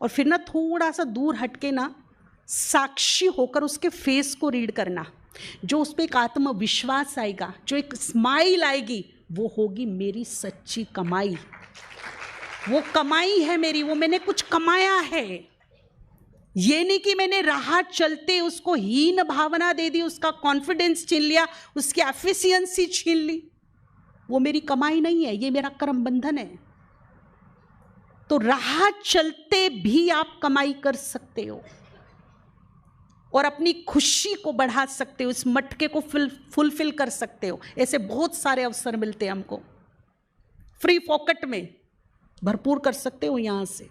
और फिर ना थोड़ा सा दूर हटके ना साक्षी होकर उसके फेस को रीड करना, जो उस पर एक आत्मविश्वास आएगा, जो एक स्माइल आएगी, वो होगी मेरी सच्ची कमाई, वो कमाई है मेरी, वो मैंने कुछ कमाया है। ये नहीं कि मैंने राह चलते उसको हीन भावना दे दी, उसका कॉन्फिडेंस छीन लिया, उसकी एफिशिएंसी छीन ली, वो मेरी कमाई नहीं है, ये मेरा कर्म बंधन है। तो राह चलते भी आप कमाई कर सकते हो, और अपनी खुशी को बढ़ा सकते हो, इस मटके को फुलफिल कर सकते हो। ऐसे बहुत सारे अवसर मिलते हैं हमको, फ्री पॉकेट में भरपूर कर सकते हो यहाँ से।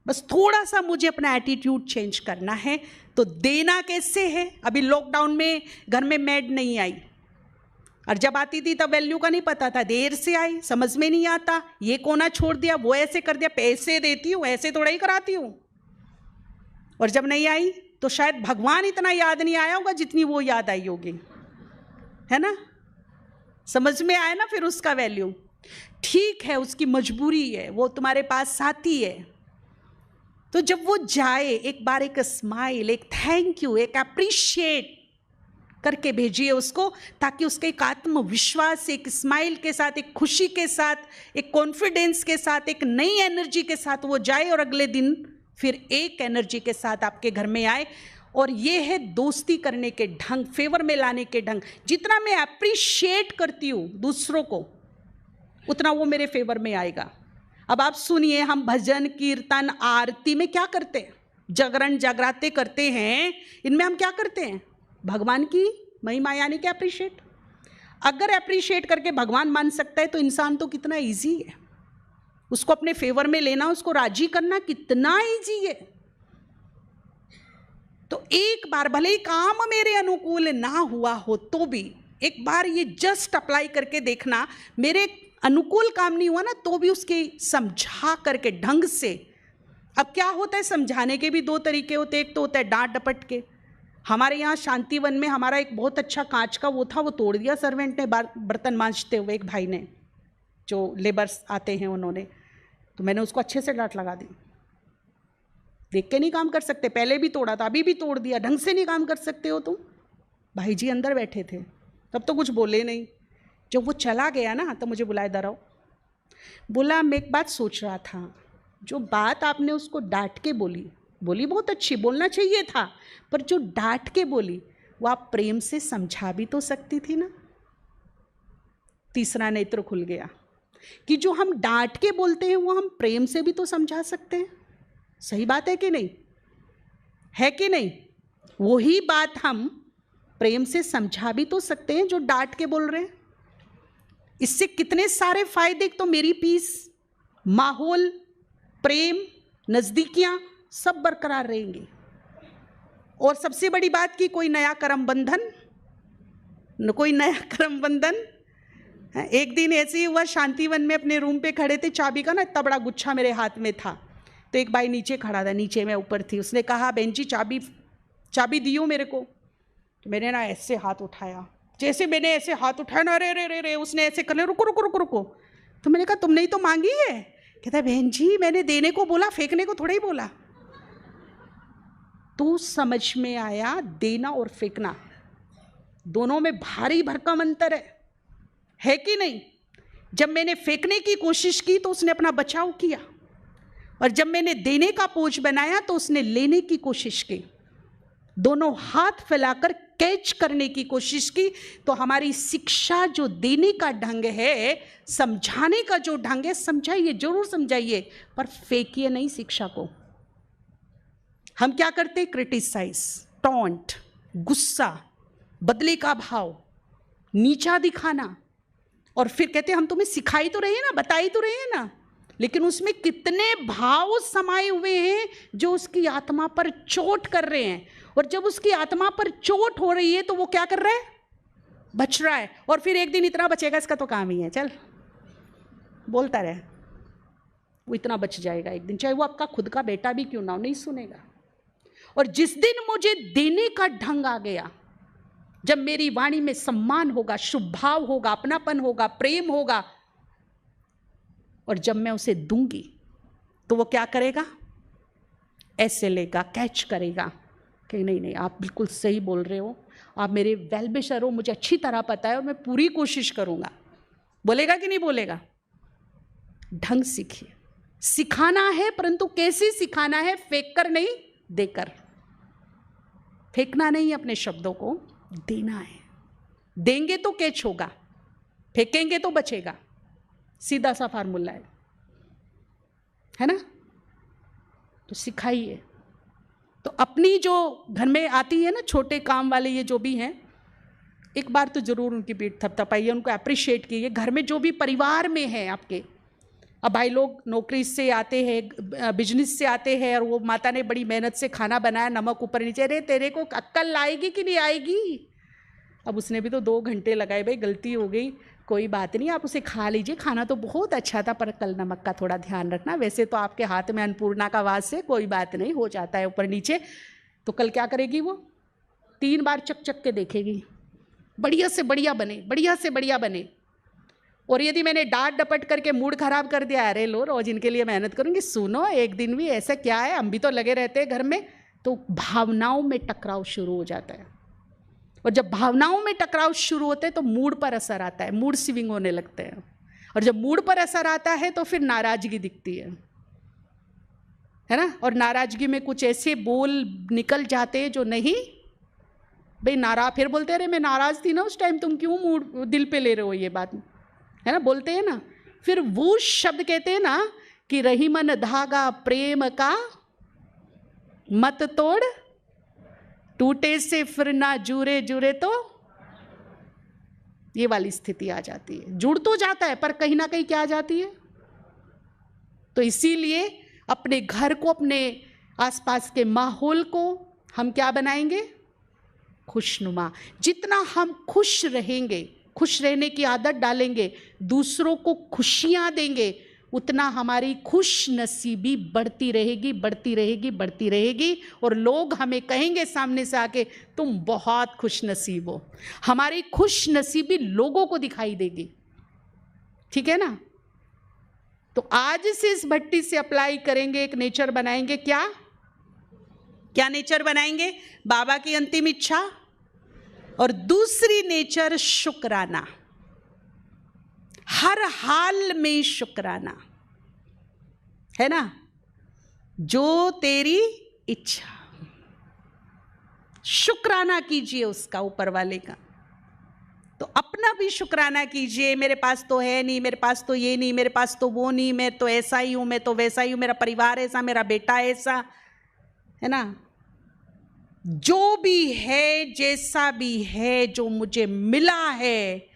बस थोड़ा सा मुझे अपना एटीट्यूड चेंज करना है। तो देना कैसे है? अभी लॉकडाउन में घर में मेड नहीं आई, और जब आती थी तब वैल्यू का नहीं पता था, देर से आई, समझ में नहीं आता, ये कोना छोड़ दिया, वो ऐसे कर दिया, पैसे देती हूँ ऐसे थोड़ा ही कराती हूँ। और जब नहीं आई तो शायद भगवान इतना याद नहीं आया होगा जितनी वो याद आई होगी, है ना? समझ में आया ना फिर उसका वैल्यू। ठीक है, उसकी मजबूरी है, वो तुम्हारे पास साथी है। तो जब वो जाए, एक बार एक स्माइल, एक थैंक यू, एक अप्रिशिएट करके भेजिए उसको, ताकि उसका एक आत्मविश्वास, एक स्माइल के साथ, एक खुशी के साथ, एक कॉन्फिडेंस के साथ, एक नई एनर्जी के साथ वो जाए और अगले दिन फिर एक एनर्जी के साथ आपके घर में आए। और ये है दोस्ती करने के ढंग, फेवर में लाने के ढंग। जितना मैं अप्रिशिएट करती हूँ दूसरों को, उतना वो मेरे फेवर में आएगा। अब आप सुनिए, हम भजन कीर्तन आरती में क्या करते हैं? जागरण जागराते करते हैं, इनमें हम क्या करते हैं? भगवान की महिमा, यानी कि अप्रिशिएट। अगर अप्रिशिएट करके भगवान मान सकता है तो इंसान तो कितना इजी है, उसको अपने फेवर में लेना, उसको राजी करना कितना इजी है। तो एक बार, भले ही काम मेरे अनुकूल ना हुआ हो तो भी एक बार ये जस्ट अप्लाई करके देखना। मेरे अनुकूल काम नहीं हुआ ना तो भी उसके समझा करके ढंग से। अब क्या होता है, समझाने के भी दो तरीके होते हैं। एक तो होता है डांट डपट के। हमारे यहाँ शांतिवन में हमारा एक बहुत अच्छा कांच का वो था, वो तोड़ दिया सर्वेंट ने, बर्तन मांजते हुए एक भाई ने, जो लेबर्स आते हैं उन्होंने। तो मैंने उसको अच्छे से डांट लगा दी। देख के नहीं काम कर सकते, पहले भी तोड़ा था, अभी भी तोड़ दिया, ढंग से नहीं काम कर सकते हो तुम। भाई जी अंदर बैठे थे, तब तो कुछ बोले नहीं। जब वो चला गया ना तो मुझे बुलाए, इधर आओ। बोला, मैं एक बात सोच रहा था, जो बात आपने उसको डांट के बोली बहुत अच्छी, बोलना चाहिए था, पर जो डांट के बोली वो आप प्रेम से समझा भी तो सकती थी ना। तीसरा नेत्र खुल गया कि जो हम डांट के बोलते हैं वो हम प्रेम से भी तो समझा सकते हैं। सही बात है कि नहीं? है कि नहीं? वही बात हम प्रेम से समझा भी तो सकते हैं जो डांट के बोल रहे हैं। इससे कितने सारे फायदे, तो मेरी पीस, माहौल, प्रेम, नजदीकियां सब बरकरार रहेंगी। और सबसे बड़ी बात कि कोई नया कर्म बंधन न, कोई नया कर्म बंधन। एक दिन ऐसे ही हुआ, शांतिवन में अपने रूम पे खड़े थे, चाबी का ना इतना बड़ा गुच्छा मेरे हाथ में था। तो एक भाई नीचे खड़ा था, नीचे मैं ऊपर थी। उसने कहा, बहन जी चाबी दियो मेरे को। तो मैंने ना ऐसे हाथ उठाया, जैसे मैंने ऐसे हाथ उठाया ना, रे रे रे रे, उसने ऐसे कर लिया, रुको रुको रुको रुको। तो मैंने कहा, तुमने ही तो मांगी है। कहता, बहन जी मैंने देने को बोला, फेंकने को थोड़ा ही बोला। तो समझ में आया, देना और फेंकना दोनों में भारी भरकम अंतर है कि नहीं? जब मैंने फेंकने की कोशिश की तो उसने अपना बचाव किया, और जब मैंने देने का पोज बनाया तो उसने लेने की कोशिश की। दोनों हाथ फैलाकर कैच करने की कोशिश की। तो हमारी शिक्षा जो देने का ढंग है, समझाने का जो ढंग है, समझाइए, जरूर समझाइए, पर फेंकिए नहीं शिक्षा को। हम क्या करते? क्रिटिसाइज, टॉन्ट, गुस्सा, बदले का भाव, नीचा दिखाना, और फिर कहते हम तुम्हें सिखाई तो रहे हैं ना, बताई तो रहे हैं ना। लेकिन उसमें कितने भाव समाये हुए हैं जो उसकी आत्मा पर चोट कर रहे हैं। और जब उसकी आत्मा पर चोट हो रही है तो वो क्या कर रहा है? बच रहा है। और फिर एक दिन इतना बचेगा, इसका तो काम ही है, चल बोलता रहे, वो इतना बच जाएगा एक दिन, चाहे वो आपका खुद का बेटा भी क्यों ना हो, नहीं सुनेगा। और जिस दिन मुझे देने का ढंग आ गया, जब मेरी वाणी में सम्मान होगा, शुभ भाव होगा, अपनापन होगा, प्रेम होगा, और जब मैं उसे दूंगी तो वो क्या करेगा? ऐसे लेगा, कैच करेगा कि नहीं नहीं, आप बिल्कुल सही बोल रहे हो, आप मेरे वेल विशर हो, मुझे अच्छी तरह पता है और मैं पूरी कोशिश करूंगा। बोलेगा कि नहीं बोलेगा? ढंग सीखिए। सिखाना है, परंतु कैसे सिखाना है? फेंक कर नहीं, देकर। फेंकना नहीं, अपने शब्दों को देना है। देंगे तो कैच होगा, फेंकेंगे तो बचेगा। सीधा सा फार्मूला है ना? तो सिखाइए, तो अपनी जो घर में आती है ना छोटे काम वाले, ये जो भी हैं, एक बार तो ज़रूर उनकी पीठ थपथपाइए, उनको अप्रिशिएट कीजिए। घर में जो भी परिवार में है आपके, अब भाई लोग नौकरी से आते हैं, बिजनेस से आते हैं, और वो माता ने बड़ी मेहनत से खाना बनाया, नमक ऊपर नीचे, अरे तेरे को अक्ल आएगी कि नहीं आएगी? अब उसने भी तो 2 घंटे लगाए, भाई गलती हो गई, कोई बात नहीं, आप उसे खा लीजिए, खाना तो बहुत अच्छा था, पर कल नमक का थोड़ा ध्यान रखना, वैसे तो आपके हाथ में अन्नपूर्णा का वास है, कोई बात नहीं, हो जाता है ऊपर नीचे। तो कल क्या करेगी वो? 3 बार चक चक के देखेगी, बढ़िया से बढ़िया बने, बढ़िया से बढ़िया बने। और यदि मैंने डांट डपट करके मूड खराब कर दिया, अरे लो रोज इनके लिए मेहनत करूंगी, सुनो एक दिन भी ऐसा क्या है, हम भी तो लगे रहते हैं घर में, तो भावनाओं में टकराव शुरू हो जाता है। और जब भावनाओं में टकराव शुरू होते हैं तो मूड पर असर आता है, मूड स्विंग होने लगते हैं। और जब मूड पर असर आता है तो फिर नाराजगी दिखती है ना। और नाराजगी में कुछ ऐसे बोल निकल जाते हैं जो नहीं, भाई नाराज, फिर बोलते अरे मैं नाराज थी ना उस टाइम, तुम क्यों मूड दिल पे ले रहे हो ये बात, है ना, बोलते हैं ना। फिर वो शब्द कहते हैं ना कि रही मन धागा प्रेम का मत तोड़, टूटे से फिर ना जुरे जुरे, तो ये वाली स्थिति आ जाती है। जुड़ तो जाता है पर कहीं ना कहीं क्या आ जाती है। तो इसीलिए अपने घर को, अपने आसपास के माहौल को हम क्या बनाएंगे? खुशनुमा। जितना हम खुश रहेंगे, खुश रहने की आदत डालेंगे, दूसरों को खुशियां देंगे, उतना हमारी खुश नसीबी बढ़ती रहेगी, बढ़ती रहेगी, बढ़ती रहेगी। और लोग हमें कहेंगे सामने से आके, तुम बहुत खुश नसीब हो। हमारी खुश नसीबी लोगों को दिखाई देगी, ठीक है ना। तो आज से इस भट्टी से अप्लाई करेंगे, एक नेचर बनाएंगे। क्या क्या नेचर बनाएंगे? बाबा की अंतिम इच्छा, और दूसरी नेचर शुक्राना, हर हाल में शुक्राना, है ना। जो तेरी इच्छा, शुक्राना कीजिए उसका, ऊपर वाले का। तो अपना भी शुक्राना कीजिए, मेरे पास तो है नहीं, मेरे पास तो ये नहीं, मेरे पास तो वो नहीं, मैं तो ऐसा ही हूं, मैं तो वैसा ही हूं, मेरा परिवार ऐसा, मेरा बेटा ऐसा, है ना। जो भी है, जैसा भी है, जो मुझे मिला है,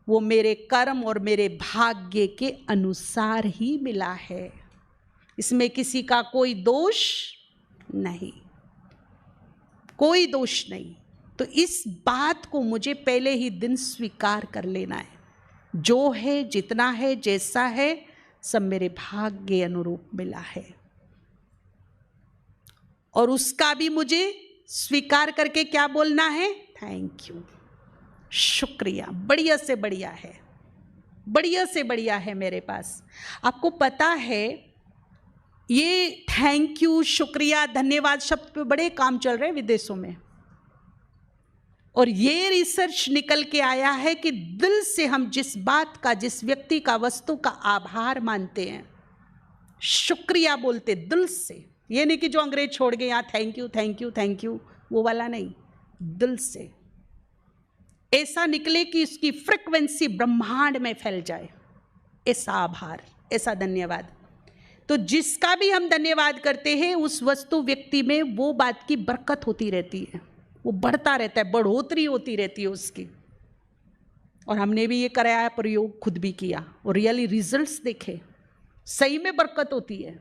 वो मेरे कर्म और मेरे भाग्य के अनुसार ही मिला है। इसमें किसी का कोई दोष नहीं, कोई दोष नहीं। तो इस बात को मुझे पहले ही दिन स्वीकार कर लेना है। जो है, जितना है, जैसा है, सब मेरे भाग्य अनुरूप मिला है। और उसका भी मुझे स्वीकार करके क्या बोलना है? थैंक यू, शुक्रिया, बढ़िया से बढ़िया है, बढ़िया से बढ़िया है मेरे पास। आपको पता है ये थैंक यू, शुक्रिया, धन्यवाद शब्द पे बड़े काम चल रहे हैं विदेशों में। और ये रिसर्च निकल के आया है कि दिल से हम जिस बात का, जिस व्यक्ति का, वस्तु का आभार मानते हैं, शुक्रिया बोलते दिल से, ये नहीं कि जो अंग्रेज छोड़ गए यहाँ thank you thank you thank you, वो वाला नहीं, दिल से ऐसा निकले कि इसकी फ्रीक्वेंसी ब्रह्मांड में फैल जाए, ऐसा आभार, ऐसा धन्यवाद। तो जिसका भी हम धन्यवाद करते हैं, उस वस्तु, व्यक्ति में वो बात की बरकत होती रहती है, वो बढ़ता रहता है, बढ़ोतरी होती रहती है उसकी। और हमने भी ये कराया प्रयोग, खुद भी किया, और रियली रिजल्ट्स देखे, सही में बरकत होती है।